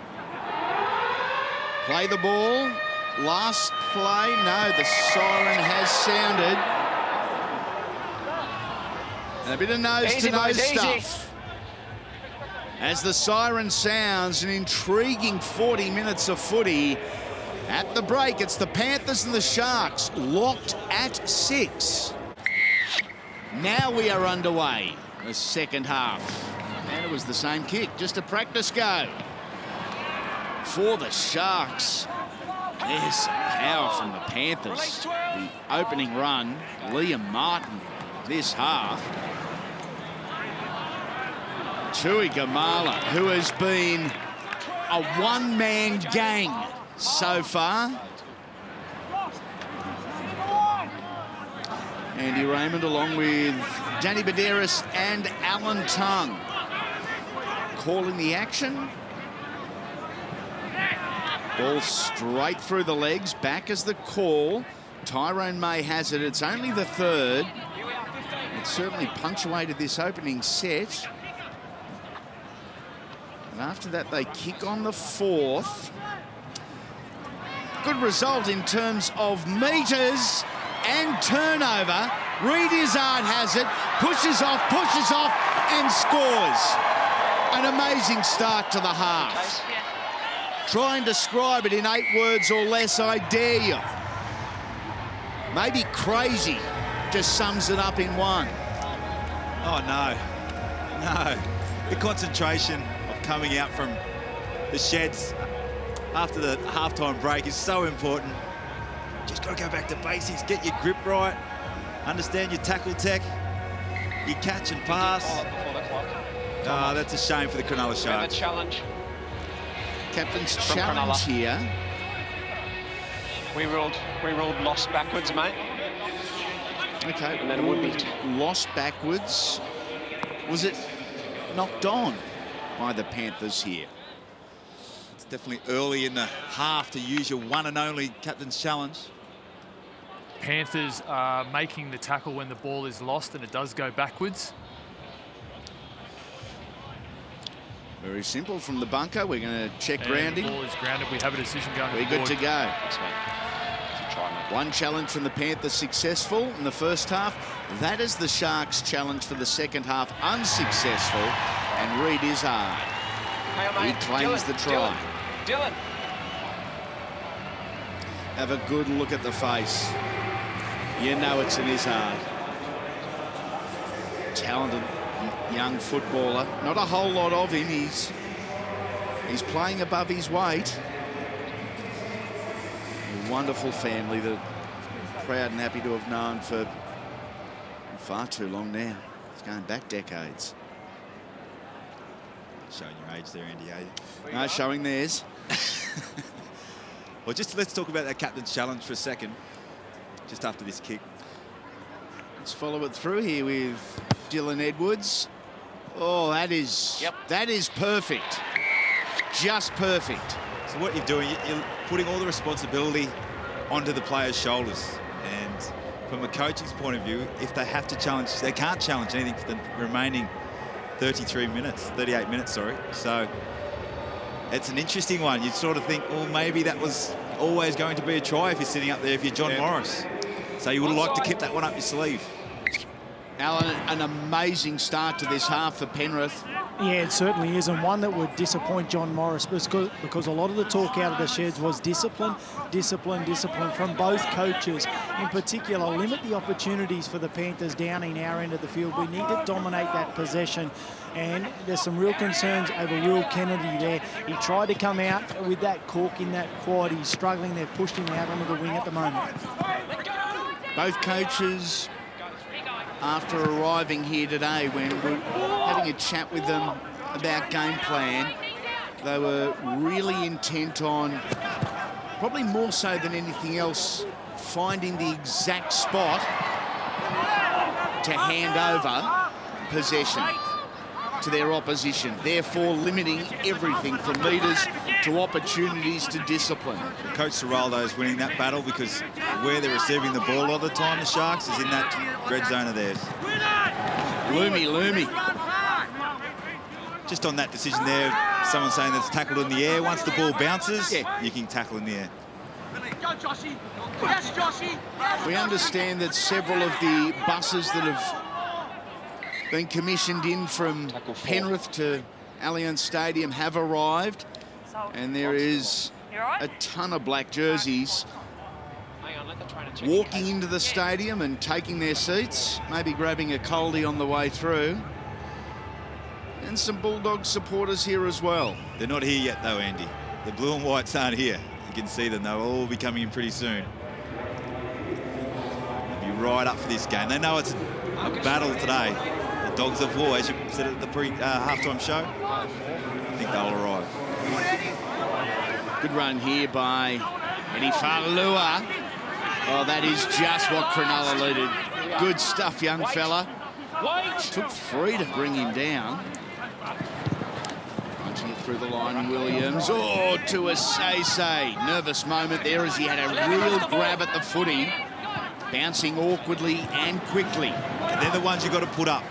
Play the ball. Last play. No, the siren has sounded. And a bit of nose-to-nose stuff. As the siren sounds, an intriguing 40 minutes of footy. At the break, it's the Panthers and the Sharks locked at 6. Now we are underway, the second half. And it was the same kick, just a practice go. For the Sharks, there's some power from the Panthers. The opening run, Liam Martin this half. Tui Gamala, who has been a one-man gang so far. Andy Raymond along with Danny Baderis and Alan Tongue calling the action. Ball straight through the legs, back as the call. Tyrone May has it. It's only the third. It certainly punctuated this opening set. And after that, they kick on the 4th. Good result in terms of metres and turnover. Reid Izzard has it, pushes off, and scores. An amazing start to the half. Try and describe it in 8 words or less, I dare you. Maybe crazy just sums it up in 1. Oh, no. No. The concentration of coming out from the sheds after the halftime break is so important. Just got to go back to basics, get your grip right, understand your tackle tech, your catch and pass. Oh, that's a shame for the Cronulla Sharks. Challenge. Captain's challenge here. We ruled lost backwards, mate. Okay, and then it would be lost backwards. Was it knocked on by the Panthers here? It's definitely early in the half to use your one and only captain's challenge. Panthers are making the tackle when the ball is lost and it does go backwards. Very simple from the bunker. We're going to check grounding. The ball is grounded. We have a decision going. We're good to go. One challenge from the Panthers successful in the first half. That is the Sharks' challenge for the second half unsuccessful. And Reid Izzard. He claims the try. Dylan. Have a good look at the face. You know it's an Izzard. Talented young footballer. Not a whole lot of him. He's playing above his weight. A wonderful family that proud and happy to have known for far too long now. It's going back decades. Showing your age there, Andy. No, showing theirs. Well, just let's talk about that captain's challenge for a second. Just after this kick. Let's follow it through here with Dylan Edwards. Oh, that is perfect. Just perfect. So what you're doing, you're putting all the responsibility onto the players' shoulders. And from a coaching's point of view, if they have to challenge, they can't challenge anything for the remaining 38 minutes, sorry. So it's an interesting one. You'd sort of think, well, maybe that was always going to be a try if you're sitting up there, if you're John Morris. So you would have liked to keep that one up your sleeve. Alan, an amazing start to this half for Penrith. Yeah, it certainly is, and one that would disappoint John Morris because a lot of the talk out of the sheds was discipline from both coaches. In particular, limit the opportunities for the Panthers down in our end of the field. We need to dominate that possession, and there's some real concerns over Will Kennedy there. He tried to come out with that cork in that quad. He's struggling. They've pushed him out onto the wing at the moment. Both coaches, after arriving here today, when we're having a chat with them about game plan, they were really intent on, probably more so than anything else, finding the exact spot to hand over possession to their opposition, therefore limiting everything from metres to opportunities to discipline. Coach Ciraldo is winning that battle because where they're receiving the ball all the time, the Sharks, is in that red zone of theirs. Loomy. Just on that decision there, someone saying that's tackled in the air. Once the ball bounces, you can tackle in the air. We understand that several of the buses that have been commissioned in from Penrith to Allianz Stadium have arrived, and there is a ton of black jerseys walking into the stadium and taking their seats, maybe grabbing a coldie on the way through, and some Bulldog supporters here as well. They're not here yet though, Andy. The blue and whites aren't here. You can see them, they'll all be coming in pretty soon. They'll be right up for this game. They know it's a battle today. The Dogs of War, as you said at the halftime show. I think they'll arrive. Good run here by Eddie Falua. Oh, that is just what Cronulla needed. Good stuff, young fella. Took 3 to bring him down. Punching it through the line, Williams. Oh, to a say. Nervous moment there as he had a real grab at the footy. Bouncing awkwardly and quickly. And they're the ones you've got to put up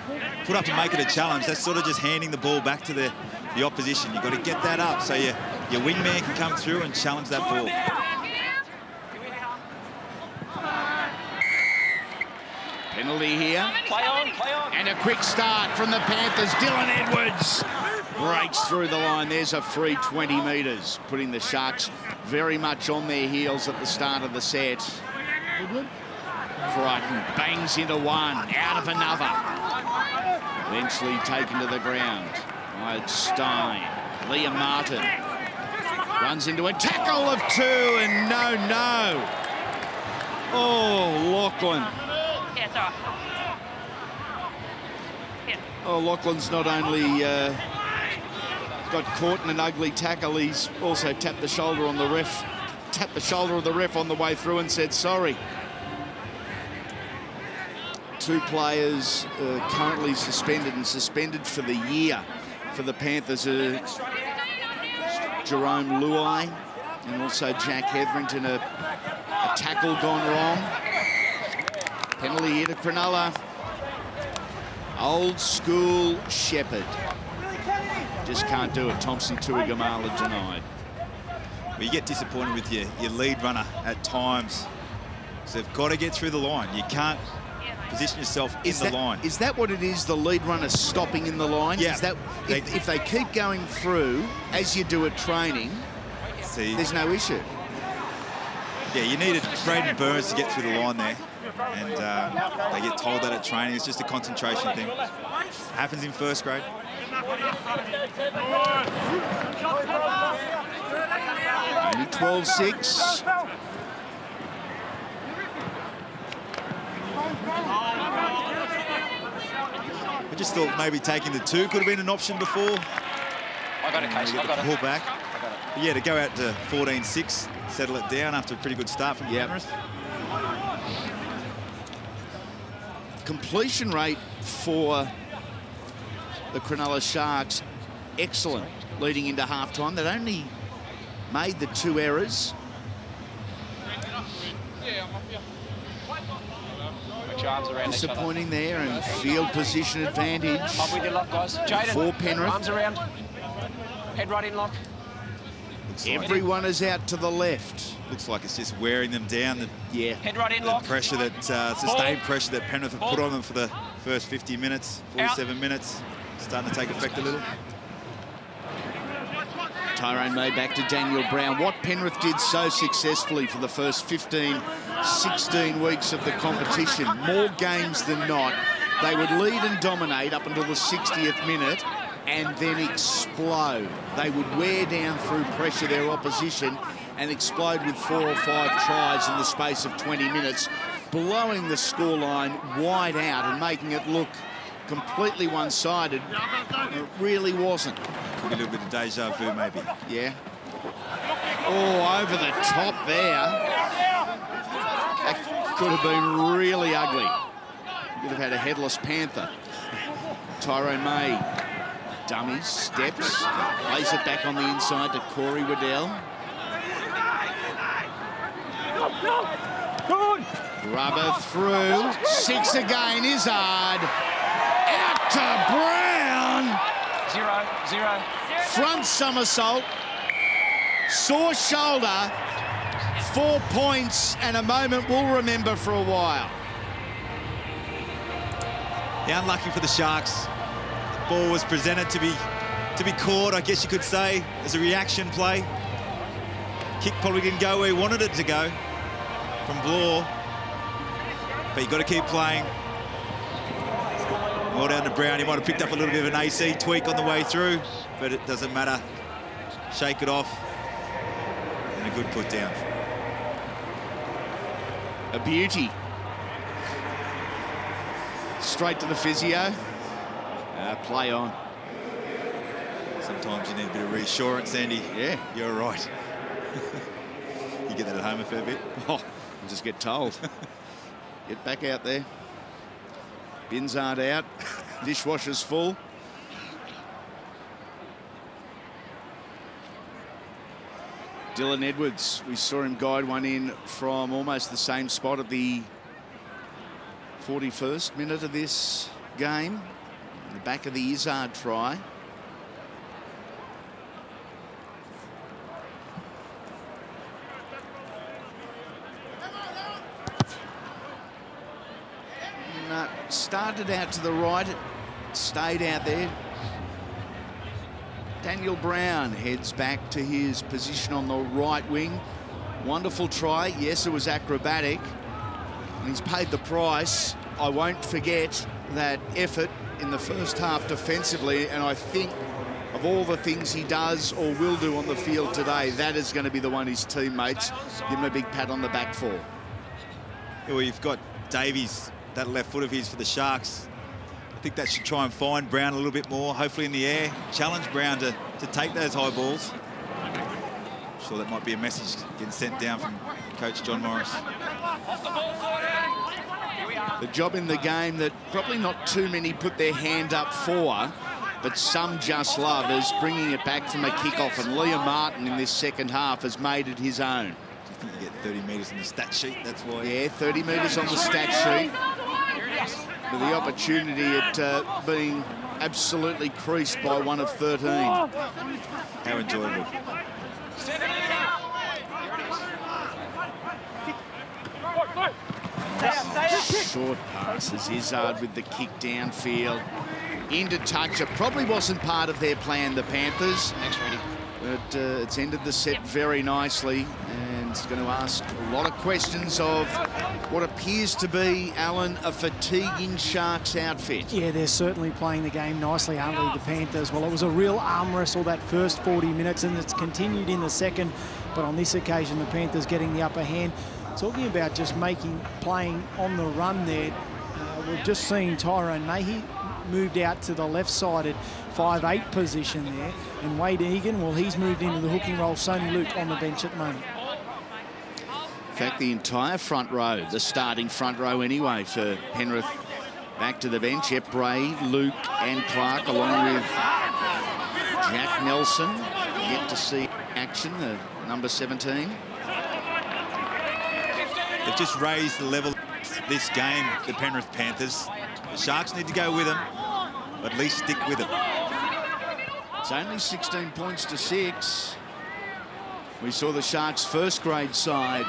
and make it a challenge. That's sort of just handing the ball back to the the opposition. You've got to get that up so your wingman can come through and challenge that ball. Penalty here. Play on, play on. And a quick start from the Panthers. Dylan Edwards breaks through the line. There's a free 20 metres, putting the Sharks very much on their heels at the start of the set. Crichton bangs into one, out of another. Eventually taken to the ground. Wyatt Stein. Liam Martin runs into a tackle of two, and no. Oh, Lachlan. Yeah, it's all right. Oh, Lachlan's not only got caught in an ugly tackle, he's also tapped the shoulder on the ref. Tapped the shoulder of the ref on the way through and said sorry. Two players currently suspended and suspended for the year for the Panthers. Jerome Luai and also Jack Hetherington, a tackle gone wrong. Penalty here to Cronulla. Old school Shepherd. Just can't do it. Thompson Tuigamala denied. Well, you get disappointed with your lead runner at times. So they've got to get through the line. You can't position yourself in the line. Is that what it is, the lead runner stopping in the line? Yeah. Is that, if they keep going through, as you do at training, there's no issue? Yeah, you needed Braden Burns to get through the line there. And they get told that at training. It's just a concentration thing. Happens in first grade. Only 12-6. I just thought maybe taking the two could have been an option before. I got it, Case. I got it. Pull back. But yeah, to go out to 14-6, settle it down after a pretty good start from Penrith. Completion rate for the Cronulla Sharks, excellent leading into halftime. They'd only made the two errors. Put your arms around Disappointing there, and field position advantage Up with your lock, guys. Jaden, for Penrith. arms around. Head right in, lock. Everyone is out to the left. Looks like it's just wearing them down. Head right in, The lock. pressure that, sustained pressure that Penrith have put on them for the first 50 minutes, 47 minutes. Starting to take effect a little. Tyrone May back to Daniel Brown. What Penrith did so successfully for the first 15, 16 weeks of the competition, more games than not, they would lead and dominate up until the 60th minute and then explode. They would wear down through pressure their opposition and explode with 4 or 5 tries in the space of 20 minutes, blowing the scoreline wide out and making it look completely one-sided. It really wasn't. Could be a little bit of deja vu, maybe. Yeah. Oh, over the top there. That could have been really ugly. Could have had a headless panther. Tyrone May, dummies, steps, lays it back on the inside to Corey Waddell. Rubber through. 6 again, Izzard. Out to Brown. 0-0. Front somersault. Sore shoulder. 4 points and a moment we'll remember for a while. Yeah, unlucky for the Sharks. The ball was presented to be caught, I guess you could say, as a reaction play. Kick probably didn't go where he wanted it to go from Blore. But you've got to keep playing. Well down to Brown. He might have picked up a little bit of an AC tweak on the way through, but it doesn't matter. Shake it off. And a good put down. A beauty. Straight to the physio. Play on. Sometimes you need a bit of reassurance, Andy. Yeah. You're right. You get that at home a fair bit? Oh, I'll just get told. Get back out there. Bins aren't out. Dishwasher's full. Dylan Edwards, we saw him guide one in from almost the same spot at the 41st minute of this game. In the back of the Izzard try. started out to the right, stayed out there. Daniel Brown heads back to his position on the right wing. Wonderful try. Yes, it was acrobatic. And he's paid the price. I won't forget that effort in the first half defensively, and I think of all the things he does or will do on the field today, that is going to be the one his teammates give him a big pat on the back for. Yeah, well, you've got Davies, that left foot of his for the Sharks. I think that should try and find Brown a little bit more, hopefully in the air. Challenge Brown to take those high balls. I'm sure that might be a message getting sent down from Coach John Morris. The job in the game that probably not too many put their hand up for, but some just love, is bringing it back from a kickoff. And Liam Martin in this second half has made it his own. I think you get 30 metres on the stat sheet, that's why. Yeah, 30 metres on the stat sheet. With the opportunity at being absolutely creased by one of 13. How enjoyable. Short passes. Izzard with the kick downfield. Into touch. It probably wasn't part of their plan, the Panthers. Thanks, Reedy. But it's ended the set very nicely, and it's going to ask a lot of questions of what appears to be, Alan, a fatiguing Sharks outfit. Yeah, they're certainly playing the game nicely, aren't they, the Panthers? Well, it was a real arm wrestle that first 40 minutes, and it's continued in the second. But on this occasion, the Panthers getting the upper hand. Talking about just playing on the run there, we've just seen Tyrone Mahey moved out to the left-sided 5'8" position there, and Wade Egan, well, he's moved into the hooking role. Sonny Luke on the bench at the moment. In fact, the entire front row, the starting front row anyway for Penrith, back to the bench. Epray, Luke and Clark, along with Jack Nelson. Yet to see action, the number 17. They've just raised the level of this game, the Penrith Panthers. The Sharks need to go with them, but at least stick with them. It's only 16 points to 6. We saw the Sharks' first grade side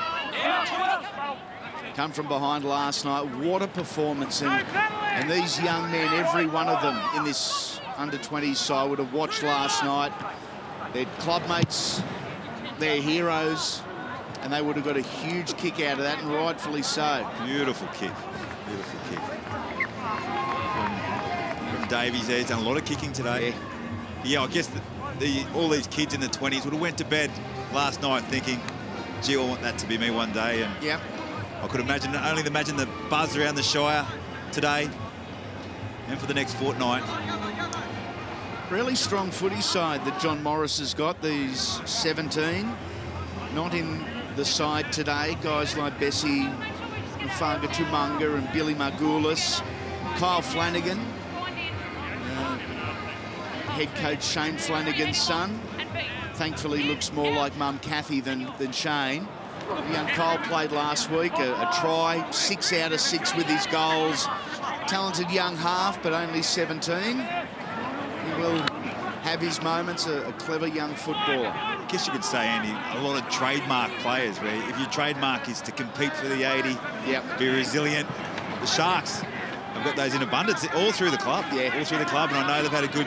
come from behind last night. What a performance. And these young men, every one of them in this under-20s side would have watched last night. Their clubmates, their heroes, and they would have got a huge kick out of that, and rightfully so. Beautiful kick. Beautiful kick. From Davies there. He's done a lot of kicking today. Yeah, I guess all these kids in the 20s would have went to bed last night thinking, gee, I want that to be me one day. And yep. I could only imagine the buzz around the Shire today and for the next fortnight. Really strong footy side that John Morris has got, these 17. Not in the side today, guys like Bessie Faga Tumunga and Billy Margulis. Kyle Flanagan, head coach Shane Flanagan's son. Thankfully looks more like Mum Kathy than Shane. Young Kyle played last week, a try, 6 out of 6 with his goals. Talented young half, but only 17. He will have his moments, a clever young footballer. I guess you could say, Andy, a lot of trademark players where if your trademark is to compete for the 80, be resilient. The Sharks have got those in abundance all through the club. Yeah, all through the club, and I know they've had a good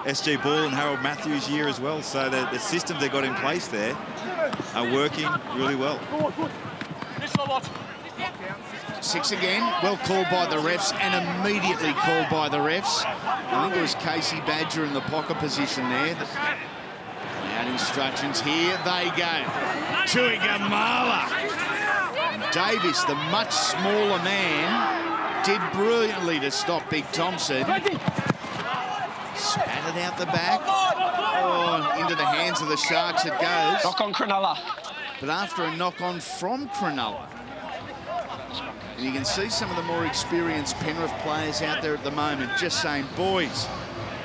SG Ball and Harold Matthews year as well, so the systems they got in place there are working really well. 6 again, well called by the refs and immediately called by the refs. I think it was Casey Badger in the pocket position there. Out instructions, here they go. Tuigamala. Davis, the much smaller man, did brilliantly to stop Big Thompson. Spattered out the back. Oh, into the hands of the Sharks it goes. Knock on Cronulla. But after a knock-on from Cronulla. And you can see some of the more experienced Penrith players out there at the moment just saying, boys,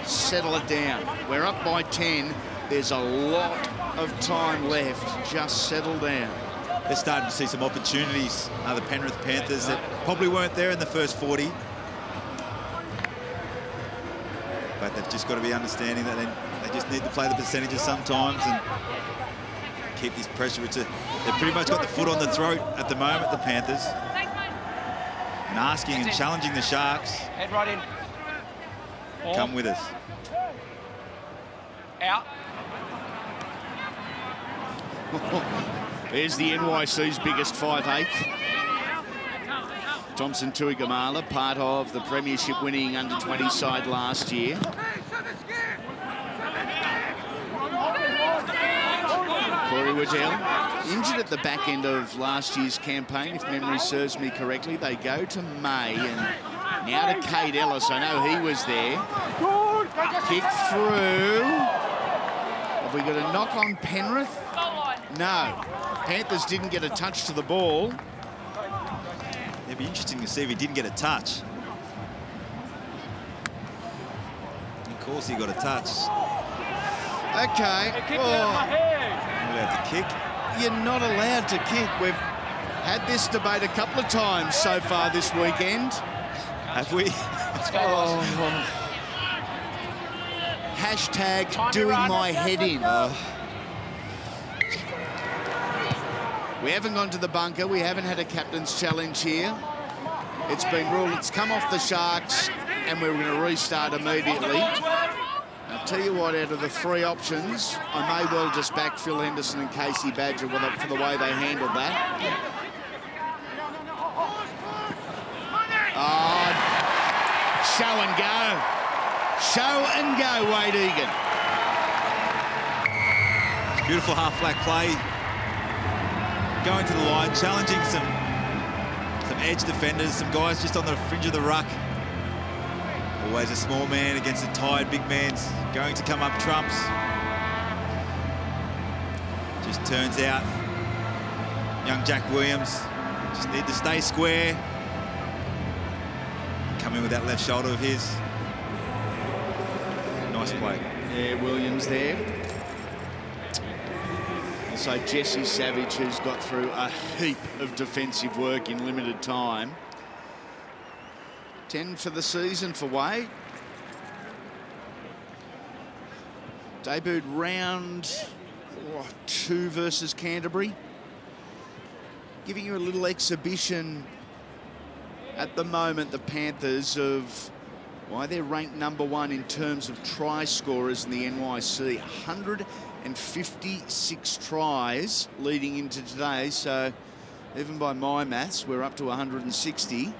settle it down. We're up by 10. There's a lot of time left. Just settle down. They're starting to see some opportunities, the Penrith Panthers, that probably weren't there in the first 40. But they've just got to be understanding that they just need to play the percentages sometimes and keep this pressure. They've pretty much got the foot on the throat at the moment, the Panthers. and asking and challenging the Sharks. Head right in. Come with us. Out. There's the NYC's biggest 5'8". Thompson Tuigamala, part of the premiership winning under-20 side last year. Corey Waddell, injured at the back end of last year's campaign, if memory serves me correctly. They go to May and now to Cade Ellis. I know he was there. Kick through. Have we got a knock on Penrith? No. Panthers didn't get a touch to the ball. It'd be interesting to see if he didn't get a touch. Of course he got a touch. Okay. Not allowed to kick. You're not allowed to kick. We've had this debate a couple of times so far this weekend. Have we? Let's go, guys. Hashtag doing my head in. We haven't gone to the bunker. We haven't had a captain's challenge here. It's been ruled it's come off the Sharks and we're going to restart immediately. I'll tell you what, out of the three options, I may well just back Phil Henderson and Casey Badger for the way they handled that. Oh, show and go. Show and go, Wade Egan. Beautiful half-flat play. Going to the line, challenging some edge defenders, some guys just on the fringe of the ruck. Always a small man against a tired big man's going to come up trumps. Just turns out young Jack Williams just need to stay square. Come in with that left shoulder of his. Nice play. Yeah, Williams there. Also Jesse Savage, who's got through a heap of defensive work in limited time. 10 for the season for Wade. Debuted round 2 versus Canterbury. Giving you a little exhibition at the moment, the Panthers, of why they're ranked #1 in terms of try scorers in the NYC. 156 tries leading into today, so even by my maths, we're up to 160.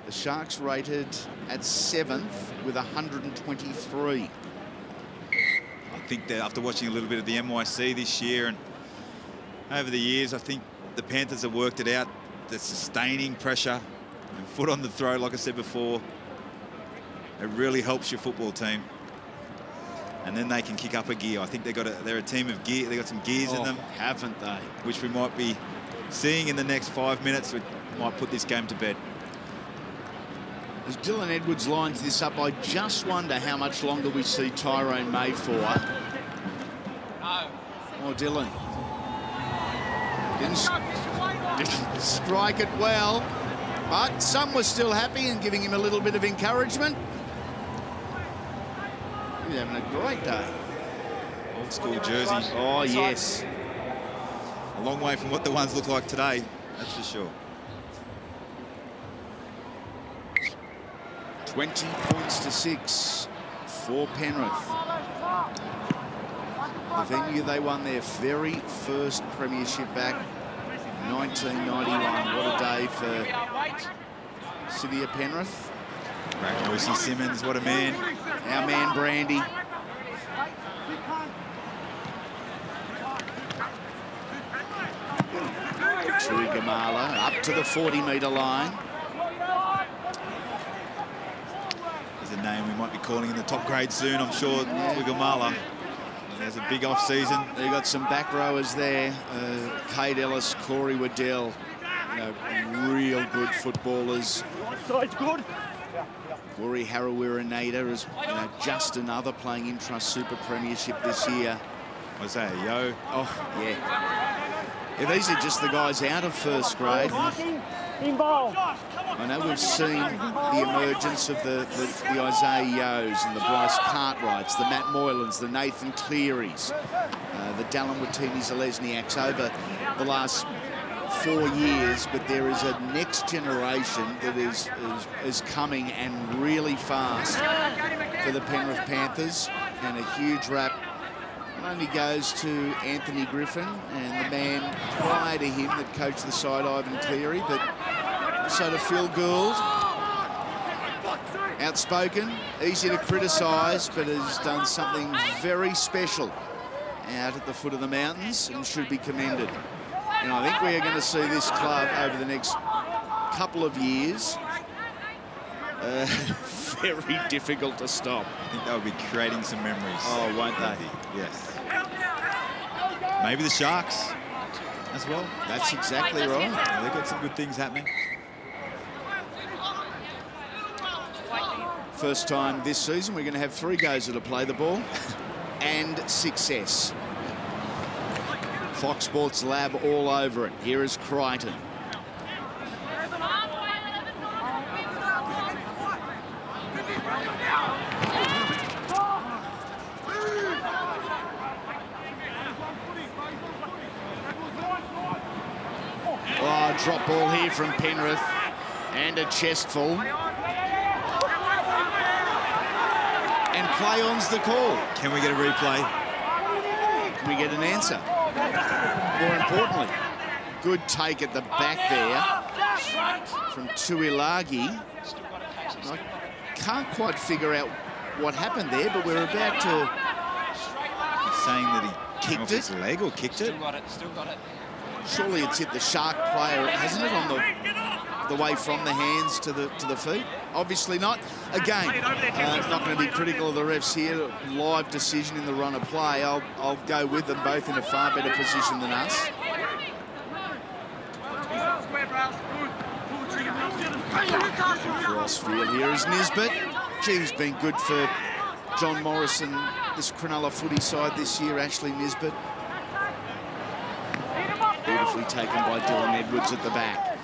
The Sharks rated at 7th with 123. I think that after watching a little bit of the NYC this year and over the years, I think the Panthers have worked it out. The sustaining pressure and foot on the throat, like I said before, it really helps your football team. And then they can kick up a gear. I think they're a team of gear. They got some gears in them, haven't they? Which we might be seeing in the next 5 minutes. We might put this game to bed. As Dylan Edwards lines this up, I just wonder how much longer we see Tyrone May for. Oh, Dylan. Didn't strike it well, but some were still happy and giving him a little bit of encouragement. He's having a great day. Old school jersey. Oh, yes. A long way from what the ones look like today, that's for sure. 20 points to 6 for Penrith. The venue they won their very first premiership back, 1991. What a day for City of Penrith. Lucy Simmons, what a man. Our man Brandy. Tuigamala up to the 40-metre line. There's a name we might be calling in the top grade soon, I'm sure. Tuigamala. There's a big off-season. They got some back rowers there. Cade Ellis, Corey Waddell. Real good footballers. Side's good. Rory Harawira-Nader is just another playing Intrust Super Premiership this year. What's that, Yo? Oh, yeah. These are just the guys out of first grade. I know we've seen the emergence of the Isaiah Yos and the Bryce Cartwrights, the Matt Moylans, the Nathan Clearys, the Dallin Watini-Zalesniaks over the last 4 years, but there is a next generation that is coming and really fast for the Penrith Panthers. And a huge rap not only goes to Anthony Griffin and the man prior to him that coached the side, Ivan Cleary, but also to Phil Gould. Outspoken, easy to criticise, but has done something very special out at the foot of the mountains and should be commended. And I think we are going to see this club over the next couple of years very difficult to stop. I think they'll be creating some memories. Oh, won't they? Yes. Maybe the Sharks as well. That's exactly right. Yeah, they've got some good things happening. First time this season we're going to have 3 goes at a play the ball and success. Fox Sports Lab all over it. Here is Crichton. Oh, drop ball here from Penrith and a chestful. And play on's the call. Can we get a replay? Can we get an answer? More importantly, good take at the back there from Tuilagi. I can't quite figure out what happened there, but we're about to... He's saying that he kicked off it. his leg or kicked it. Still got it. Surely it's hit the Shark player, hasn't it, on the way from the hands to the feet? Obviously not. Again, not going to be critical of the refs here. Live decision in the run of play. I'll go with them both in a far better position than us. Crossfield here is Nisbet. Gee, he's been good for John Morrison, this Cronulla footy side this year, Ashley Nisbet. Beautifully taken by Dylan Edwards at the back.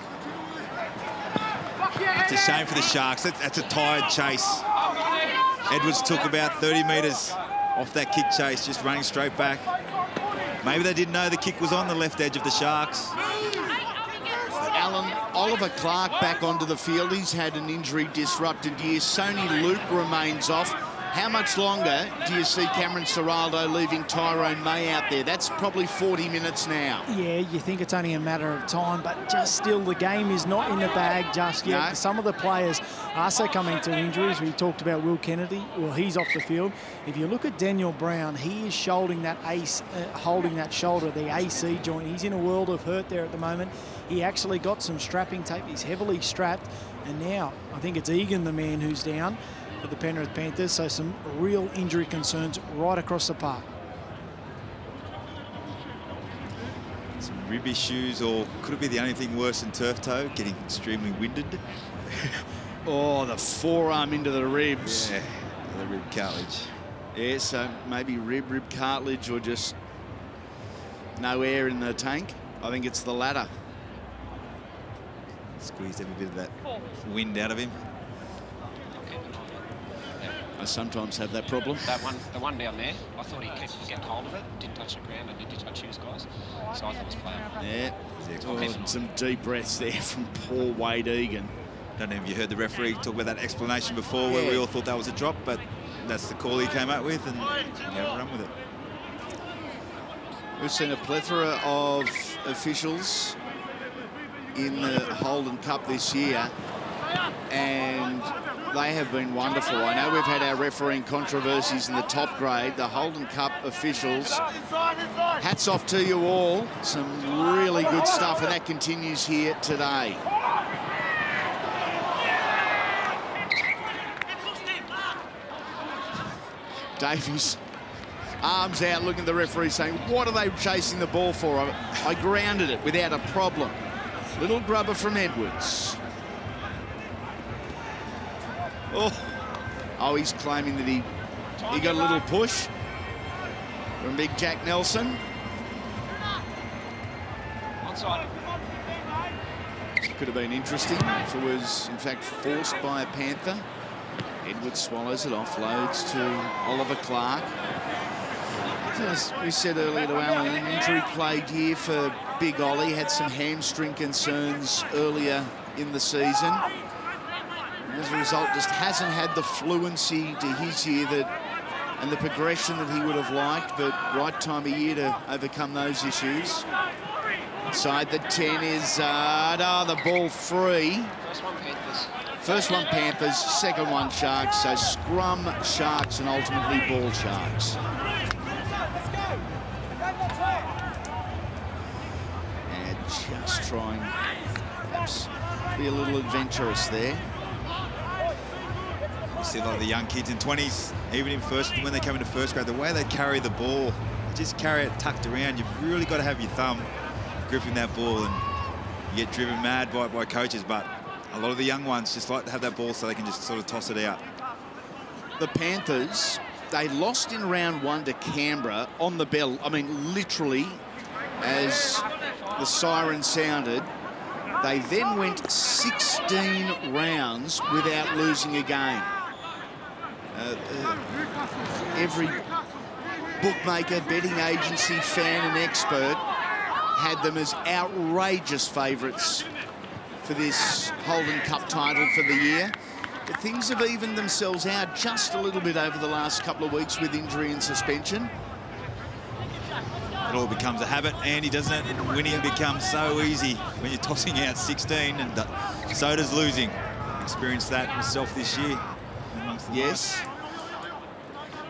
It's a shame for the Sharks. That's a tired chase. Edwards took about 30 metres off that kick chase, just running straight back. Maybe they didn't know the kick was on the left edge of the Sharks. Alan, Oliver Clark back onto the field. He's had an injury-disrupted year. Sony Luke remains off. How much longer do you see Cameron Ciraldo leaving Tyrone May out there? That's probably 40 minutes now. Yeah, you think it's only a matter of time, but just still the game is not in the bag just yet. No. Some of the players are succumbing to injuries. We talked about Will Kennedy. Well, he's off the field. If you look at Daniel Brown, he is holding that shoulder, the AC joint. He's in a world of hurt there at the moment. He actually got some strapping tape. He's heavily strapped. And now I think it's Egan, the man who's down for the Penrith Panthers. So some real injury concerns right across the park. Some rib issues, or could it be the only thing worse than turf toe? Getting extremely winded. Oh, the forearm into the ribs. Yeah, the rib cartilage. Yeah, so maybe rib cartilage or just no air in the tank. I think it's the latter. Squeezed every bit of that wind out of him. I sometimes have that problem. The one down there, I thought he kept getting hold of it, didn't touch the ground, and did touch his guys. So I thought it was playing. Yeah. Oh, some deep breaths there from poor Wade Egan. Don't know if you heard the referee talk about that explanation before, where we all thought that was a drop, but that's the call he came out with, and run with it. We've seen a plethora of officials in the Holden Cup this year, and they have been wonderful. I know we've had our refereeing controversies in the top grade. The Holden Cup officials, hats off to you all. Some really good stuff, and that continues here today. Davies, arms out, looking at the referee saying, what are they chasing the ball for? I grounded it without a problem. Little grubber from Edwards. Oh, he's claiming that he got a little push from big Jack Nelson. Onside. Could have been interesting if it was, in fact, forced by a Panther. Edwards swallows it, offloads to Oliver Clark. As we said earlier to Alan, an injury-plagued year for Big Ollie. Had some hamstring concerns earlier in the season. As a result, just hasn't had the fluency to his year and the progression that he would have liked, but right time of year to overcome those issues. Inside the 10 is the ball free. First one Panthers, second one Sharks. So scrum Sharks and ultimately ball Sharks. And just trying perhaps be a little adventurous there. You see a lot of the young kids in 20s, even in first, when they come into first grade, the way they carry the ball, they just carry it tucked around. You've really got to have your thumb gripping that ball, and you get driven mad by coaches, but a lot of the young ones just like to have that ball so they can just sort of toss it out. The Panthers, they lost in round 1 to Canberra on the bell. I mean, literally, as the siren sounded. They then went 16 rounds without losing a game. Every bookmaker, betting agency, fan and expert had them as outrageous favourites for this Holden Cup title for the year. But things have evened themselves out just a little bit over the last couple of weeks with injury and suspension. It all becomes a habit, Andy, doesn't it? Winning becomes so easy when you're tossing out 16, and so does losing. Experienced that myself this year. Yes.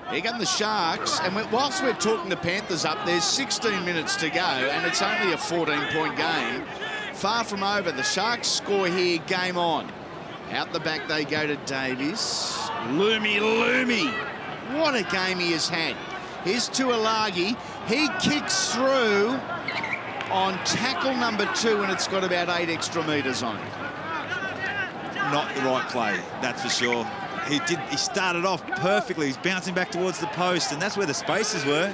Here come the Sharks, and whilst we're talking the Panthers up, there's 16 minutes to go, and it's only a 14-point game. Far from over. The Sharks score here, game on. Out the back they go to Davies. Loomy. What a game he has had. Here's Tuilagi. He kicks through on tackle number 2, and it's got about 8 extra metres on it. Not the right play, that's for sure. He started off perfectly. He's bouncing back towards the post, and that's where the spaces were.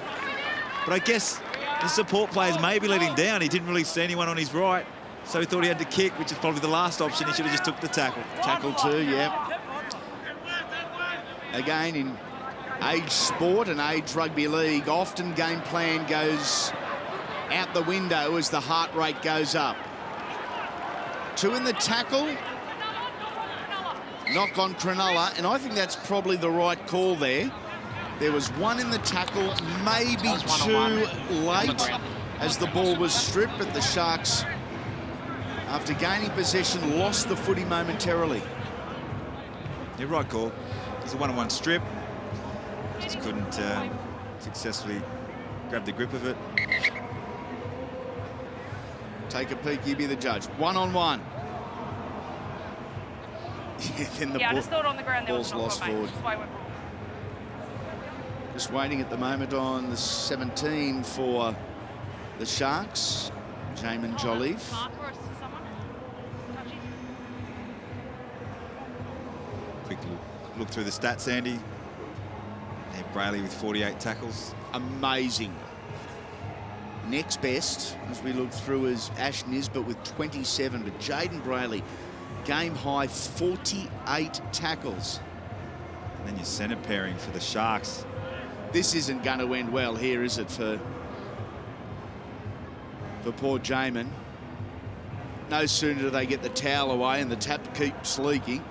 But I guess the support players maybe let him down. He didn't really see anyone on his right, so he thought he had to kick, which is probably the last option. He should have just took the tackle. Tackle 2, yeah. Again, in age sport and age rugby league, often game plan goes out the window as the heart rate goes up. 2 in the tackle. Knock on Cronulla, and I think that's probably the right call there. There was 1 in the tackle, maybe 2 late as the ball was stripped, but the Sharks, after gaining possession, lost the footy momentarily. You're right, call. It's a 1-on-1 strip. Just couldn't successfully grab the grip of it. Take a peek, you be the judge. 1-on-1. Then the I just thought on the ground there was ball's lost forward. Just waiting at the moment on the 17 for the Sharks. Jamin Jolliffe. Quick look through the stats, Andy. And Brayley with 48 tackles. Amazing. Next best, as we look through, is Ash Nisbet with 27, but Jaden Brayley, game high 48 tackles. And then your centre pairing for the Sharks. This isn't going to end well here, is it, for poor Jamin? No sooner do they get the towel away and the tap keeps leaking.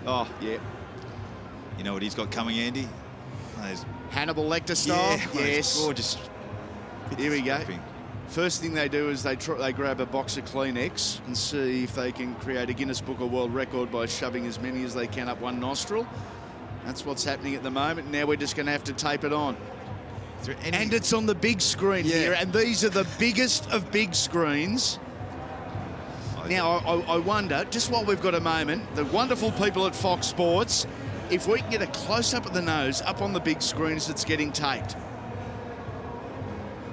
Oh, yeah. You know what he's got coming, Andy? Hannibal Lecter style? Yeah, yes. Gorgeous. Here we go. First thing they do is they grab a box of Kleenex and see if they can create a Guinness Book of World Record by shoving as many as they can up one nostril. That's what's happening at the moment. Now we're just going to have to tape it on. And it's on the big screen here, and these are the biggest of big screens. Now, I wonder, just while we've got a moment, the wonderful people at Fox Sports, if we can get a close-up of the nose up on the big screen as it's getting taped.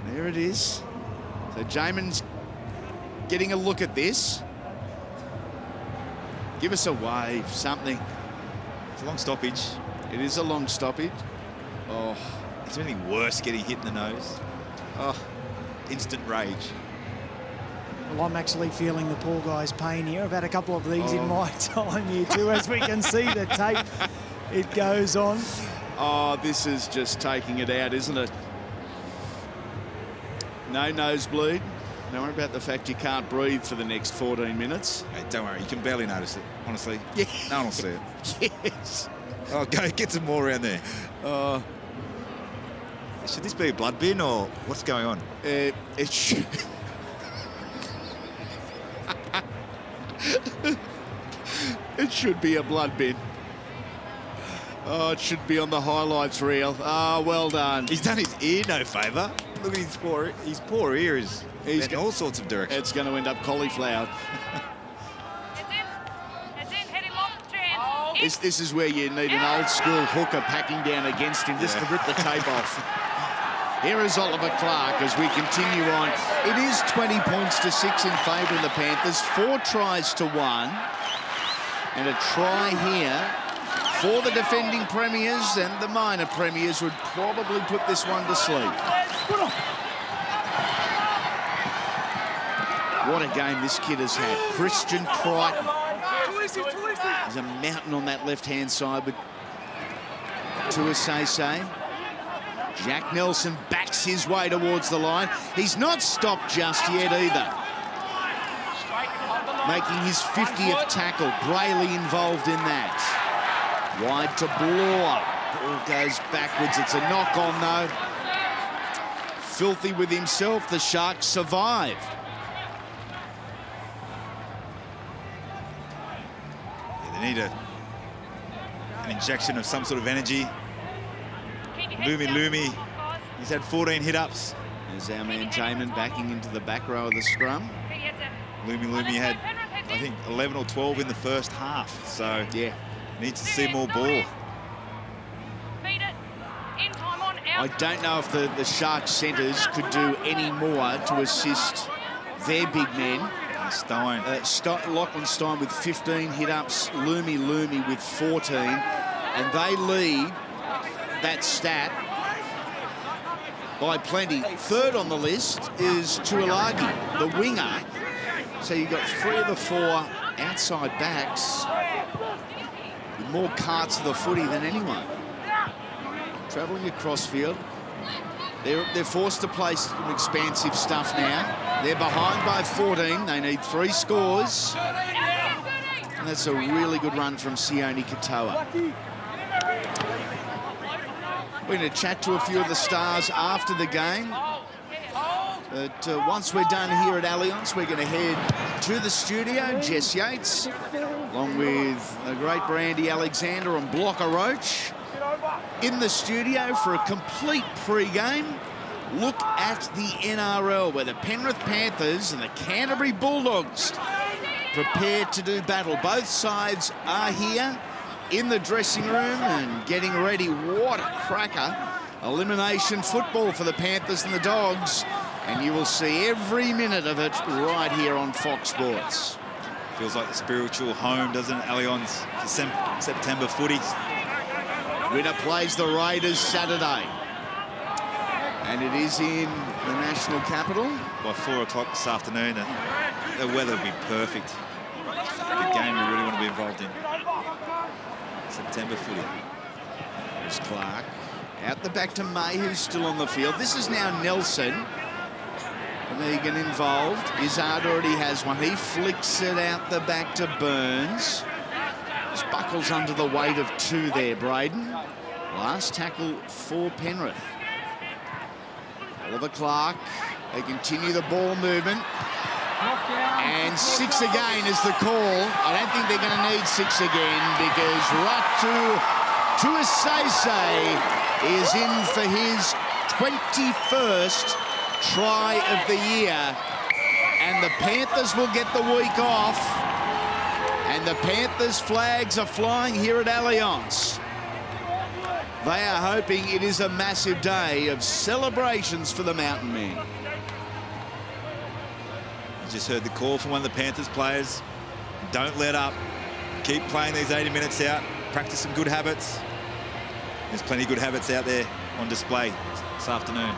There it is. So Jamin's getting a look at this. Give us a wave, something. It's a long stoppage. It is a long stoppage. Oh. Is there anything worse getting hit in the nose? Oh, instant rage. Well, I'm actually feeling the poor guy's pain here. I've had a couple of these in my time here too. As we can see, the tape, it goes on. Oh, this is just taking it out, isn't it? No nosebleed. Don't worry about the fact you can't breathe for the next 14 minutes. Hey, don't worry, you can barely notice it, honestly. Yeah. No one will see it. Yes. Oh, go get some more around there. Should this be a blood bin or what's going on? It should. It should be a blood bin. Oh, it should be on the highlights reel. Oh, well done. He's done his ear no favour. Look at his poor ear is in all sorts of directions. It's going to end up cauliflower. This is where you need an old school hooker packing down against him just to rip the tape off. Here is Oliver Clark as we continue on. It is 20 points to 6 in favour of the Panthers. 4 tries to 1. And a try here for the defending premiers, and the minor premiers would probably put this one to sleep. What a game this kid has had. Christian Crichton. There's a mountain on that left-hand side, but Tuasese. Jack Nelson backs his way towards the line. He's not stopped just yet either. Making his 50th tackle. Brayley involved in that. Wide to Bloor. Ball goes backwards. It's a knock-on, though. Filthy with himself. The Sharks survive. Yeah, they need an injection of some sort of energy. Lumi, he's had 14 hit-ups. There's our man Jamin backing into the back row of the scrum. Lumi had, I think, 11 or 12 in the first half. So, yeah, needs to see more ball. I don't know if the Sharks centres could do any more to assist their big men. Stein. Lachlan Stein with 15 hit-ups, Lumi with 14. And they lead that stat by plenty. Third on the list is Tuilagi, the winger. So you've got 3 of the 4 outside backs with more carts of the footy than anyone. Travelling across field. They're forced to play some expansive stuff now. They're behind by 14. They need 3 scores. And that's a really good run from Sione Katoa. We're going to chat to a few of the stars after the game. But once we're done here at Allianz, we're going to head to the studio. Jess Yates, along with the great Brandy Alexander and Blocker Roach, in the studio for a complete pre-game look at the NRL, where the Penrith Panthers and the Canterbury Bulldogs prepare to do battle. Both sides are here in the dressing room and getting ready. What a cracker. Elimination football for the Panthers and the Dogs. And you will see every minute of it right here on Fox Sports. Feels like the spiritual home, doesn't it, Allianz, for September footy. Winner plays the Raiders Saturday. And it is in the national capital. By 4 o'clock this afternoon, the weather will be perfect. The game we really want to be involved in. September footy. There's Clark. Out the back to May, who's still on the field. This is now Nelson. And Egan involved. Izzard already has one. He flicks it out the back to Burns. Just buckles under the weight of 2 there, Braden. Last tackle for Penrith. Oliver Clark. They continue the ball movement. And 6 again is the call. I don't think they're going to need 6 again because Ratu Tuasese is in for his 21st try of the year. And the Panthers will get the week off. And the Panthers flags are flying here at Allianz. They are hoping it is a massive day of celebrations for the Mountain Men. Just heard the call from one of the Panthers players. Don't let up. Keep playing these 80 minutes out. Practice some good habits. There's plenty of good habits out there on display this afternoon.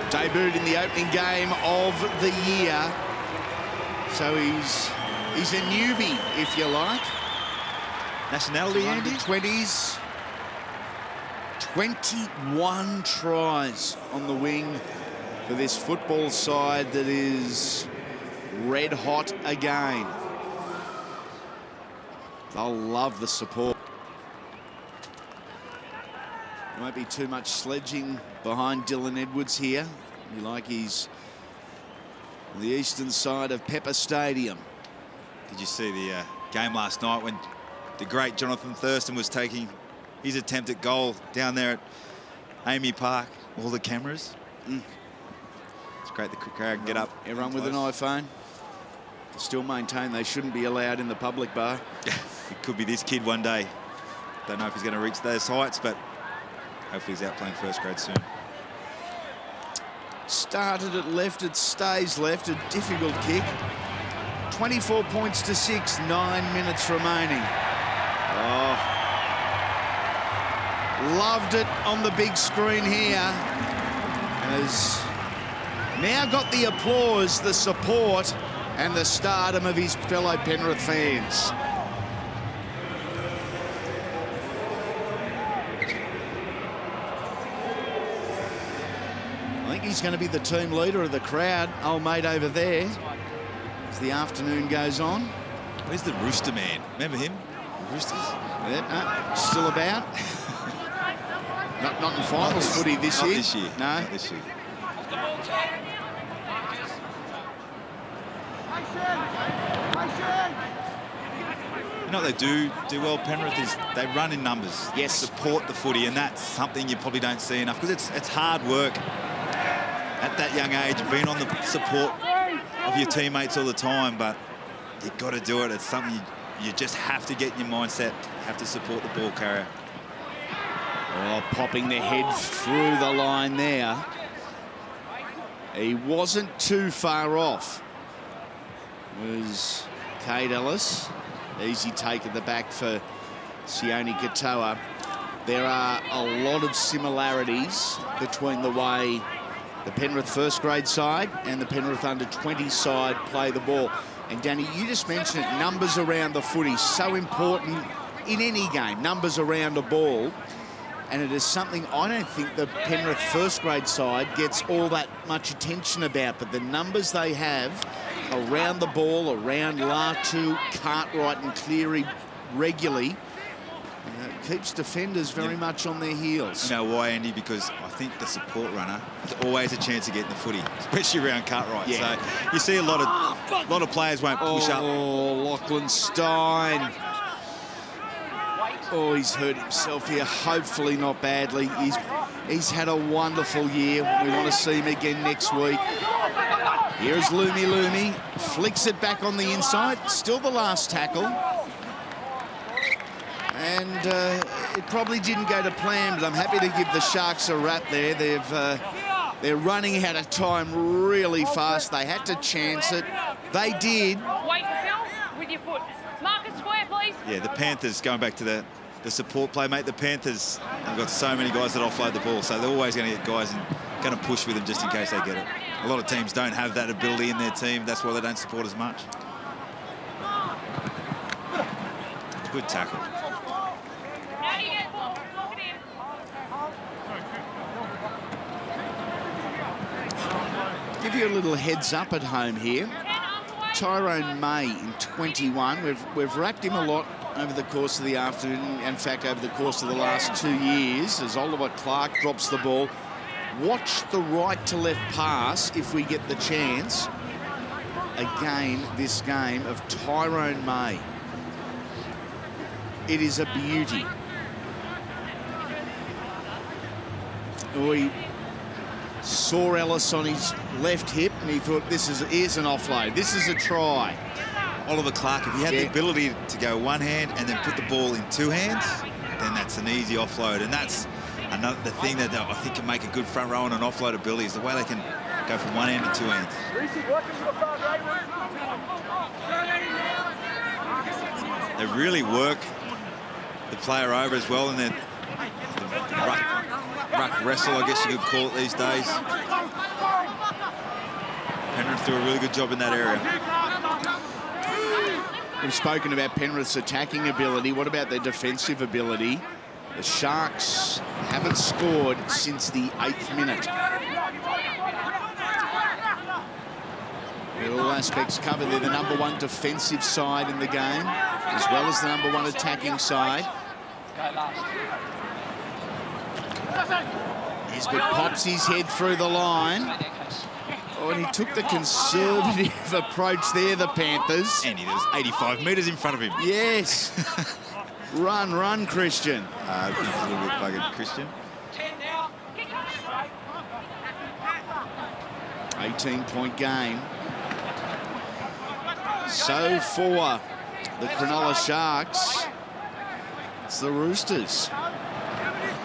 Debuted in the opening game of the year. So he's a newbie, if you like. Nationality, Andy? 20s. 21 tries on the wing for this football side that is red hot again. They'll love the support. There won't be too much sledging behind Dylan Edwards here. He's on the eastern side of Pepper Stadium. Did you see the game last night when the great Jonathan Thurston was taking his attempt at goal down there at Amy Park? All the cameras. It's great the crowd can get up. Everyone with an iPhone. Still maintain they shouldn't be allowed in the public bar. It could be this kid one day. Don't know if he's going to reach those heights, but hopefully he's out playing first grade soon. Started at left, it stays left. A difficult kick. 24 points to 6, 9 minutes remaining. Oh. Loved it on the big screen here. Has now got the applause, the support, and the stardom of his fellow Penrith fans. I think he's going to be the team leader of the crowd, old mate over there, as the afternoon goes on. Where's the Rooster man? Remember him? The Roosters? Yeah, still about. not in finals footy this year. Not this year. No. Not this year. You know what they do well, Penrith, is they run in numbers. Yes. Support the footy, and that's something you probably don't see enough, because it's hard work at that young age, being on the support of your teammates all the time, but you've got to do it. It's something you just have to get in your mindset, have to support the ball carrier. Oh, popping the head through the line there. He wasn't too far off. It was Cade Ellis. Easy take at the back for Sione Katoa. There are a lot of similarities between the way the Penrith first grade side and the Penrith under-20 side play the ball. And Danny, you just mentioned it, numbers around the footy, so important in any game, numbers around a ball. And it is something I don't think the Penrith first grade side gets all that much attention about, but the numbers they have around the ball, around Latu, Cartwright and Cleary regularly, keeps defenders very much on their heels. You know why, Andy? Because I think the support runner has always a chance of getting the footy, especially around Cartwright. Yeah. So you see a lot of players won't push up. Oh, Lachlan Stein. Oh, he's hurt himself here. Hopefully not badly. He's had a wonderful year. We want to see him again next week. Here's Lumi. Flicks it back on the inside. Still the last tackle. And it probably didn't go to plan, but I'm happy to give the Sharks a rap there. They're running out of time really fast. They had to chance it. They did. Wait, Phil, with your foot. Mark a square, please. Yeah, the Panthers, going back to the support play, mate, the Panthers have got so many guys that offload the ball, so they're always going to get guys and going to push with them just in case they get it. A lot of teams don't have that ability in their team. That's why they don't support as much. Good tackle. Now you get ball. Lock it in. Give you a little heads up at home here. Tyrone May in 21. We've racked him a lot over the course of the afternoon. In fact, over the course of the last 2 years, as Oliver Clark drops the ball. Watch the right to left pass if we get the chance. Again, this game of Tyrone May. It is a beauty. We saw Ellis on his left hip and he thought, here's an offload. This is a try. Oliver Clark, if he had the ability to go one hand and then put the ball in two hands, then that's an easy offload. And that's the thing that I think can make a good front row and an offload ability is the way they can go from one hand to two hands. They really work the player over as well, and then the ruck wrestle, I guess you could call it these days. Penrith do a really good job in that area. We've spoken about Penrith's attacking ability. What about their defensive ability? The Sharks haven't scored since the 8th minute. With all aspects covered, they're the #1 defensive side in the game, as well as the #1 attacking side. Nisbet pops his head through the line. Oh, and he took the conservative approach there, the Panthers. And he was 85 metres in front of him. Yes. Run, Christian. I think he's a little bit buggered, Christian. 18-point game. So for the Cronulla Sharks, it's the Roosters.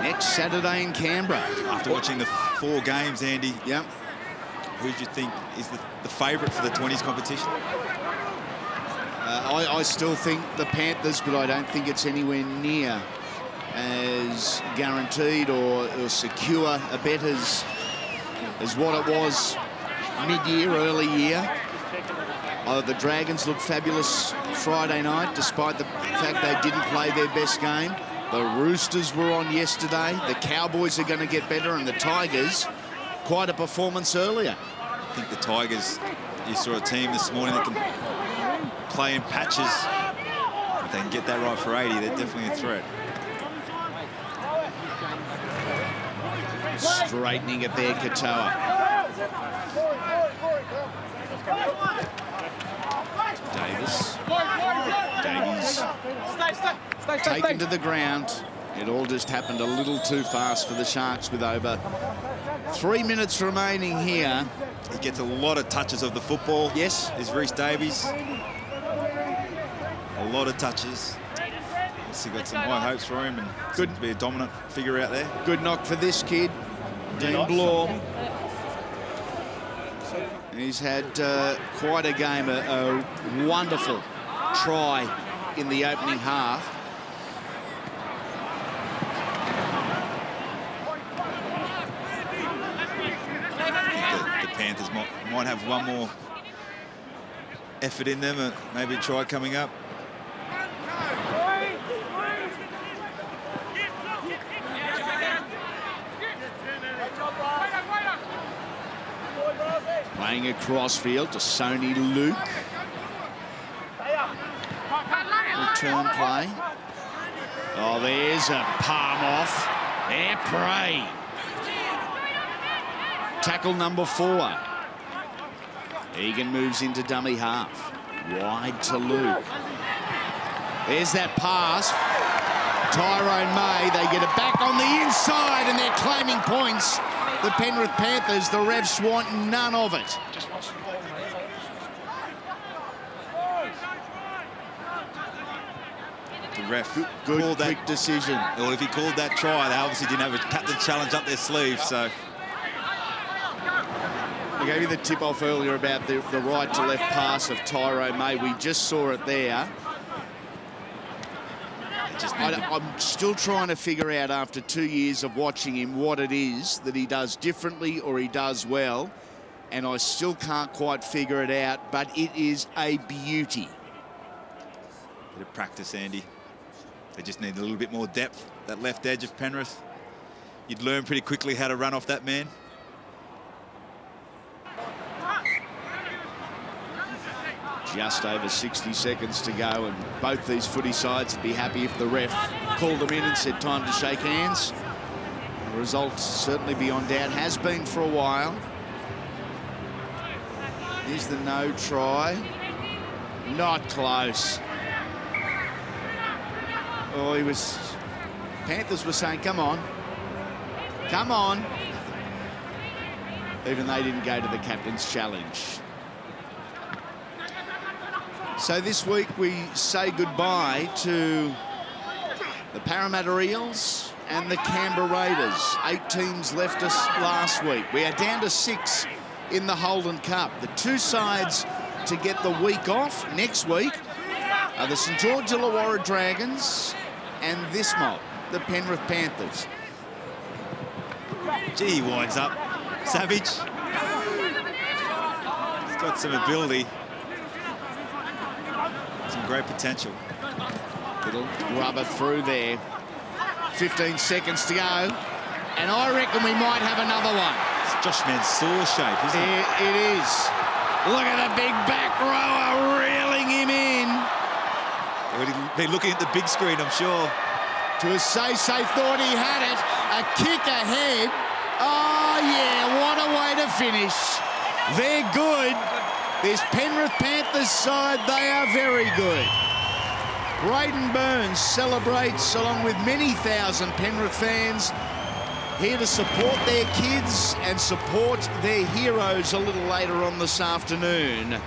Next Saturday in Canberra. After watching the 4 games, Andy, Yep. who do you think is the favourite for the 20s competition? I still think the Panthers, but I don't think it's anywhere near as guaranteed or secure a bet as what it was mid-year, early year. The Dragons looked fabulous Friday night, despite the fact they didn't play their best game. The Roosters were on yesterday. The Cowboys are going to get better, and the Tigers, quite a performance earlier. I think the Tigers, you saw a team this morning that can play in patches. If they can get that right for 80, they're definitely a threat. Straightening it there, Katoa. Davies taken to the ground. It all just happened a little too fast for the Sharks with over 3 minutes remaining here. He gets a lot of touches of the football. Yes. Is Reece Davies. A lot of touches. Obviously got some high hopes for him and good to be a dominant figure out there. Good knock for this kid, Dean Blore. He's had quite a game, a wonderful try in the opening half. The Panthers might have one more effort in them, and maybe a try coming up. Playing across field to Sony Luke. Return play. Oh, there's a palm off. Air prey. Tackle number 4. Egan moves into dummy half. Wide to Luke. There's that pass. Tyrone May, they get it back on the inside and they're claiming points. The Penrith Panthers, the refs want none of it. The ref Good called quick that decision. Well, if he called that try, they obviously didn't have a captain challenge up their sleeve, so. I gave you the tip-off earlier about the right to left pass of Tyrone May. We just saw it there. I'm still trying to figure out, after 2 years of watching him, what it is that he does differently or he does well. And I still can't quite figure it out, but it is a beauty. Bit of practice, Andy. They just need a little bit more depth. That left edge of Penrith. You'd learn pretty quickly how to run off that man. Just over 60 seconds to go, and both these footy sides would be happy if the ref called them in and said time to shake hands. The result, certainly beyond doubt, has been for a while. Here's the no try. Not close. Oh, Panthers were saying, come on. Come on. Even they didn't go to the captain's challenge. So this week we say goodbye to the Parramatta Eels and the Canberra Raiders. 8 teams left us last week. We are down to 6 in the Holden Cup. The 2 sides to get the week off next week are the St George Illawarra Dragons and this mob, the Penrith Panthers. Gee, he winds up. Savage. He's got some ability. Some great potential. Little rubber through there. 15 seconds to go. And I reckon we might have another one. It's Josh Mansour's shape, isn't it? It is. Look at the big back rower reeling him in. He'll be looking at the big screen, I'm sure. Tuasese thought he had it. A kick ahead. Oh, yeah, what a way to finish. They're good. This Penrith Panthers side, they are very good. Braden Burns celebrates along with many thousand Penrith fans, here to support their kids and support their heroes a little later on this afternoon.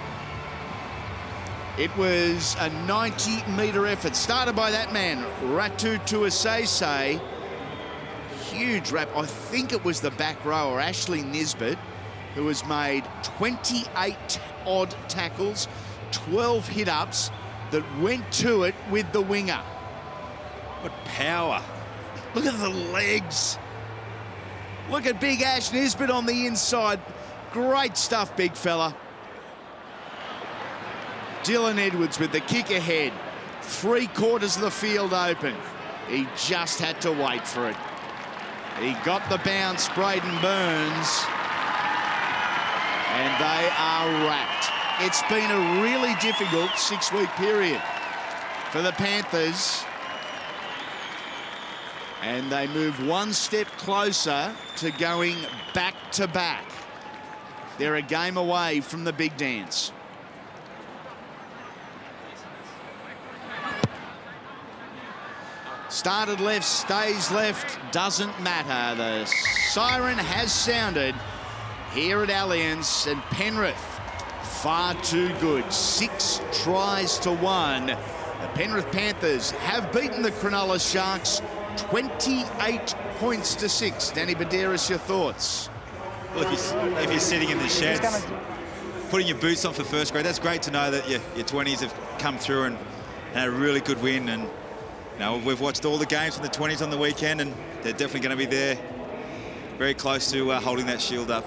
It was a 90-metre effort, started by that man, Ratu Tuasese. Huge rap. I think it was the back rower, Ashley Nisbet, who has made 28-odd tackles, 12 hit-ups that went to it with the winger. What power. Look at the legs. Look at big Ash Nisbet on the inside. Great stuff, big fella. Dylan Edwards with the kick ahead. 3/4 of the field open. He just had to wait for it. He got the bounce, Braden Burns. And they are wrapped. It's been a really difficult 6-week period for the Panthers. And they move one step closer to going back-to-back. They're a game away from the big dance. Started left, stays left, doesn't matter. The siren has sounded here at Allianz, and Penrith far too good. 6 tries to 1. The Penrith Panthers have beaten the Cronulla Sharks 28 points to 6. Danny Baderas, your thoughts? Well, if you're sitting in the sheds, putting your boots on for first grade, that's great to know that your 20s have come through and had a really good win. And you know, we've watched all the games from the 20s on the weekend, and they're definitely going to be there, very close to holding that shield up.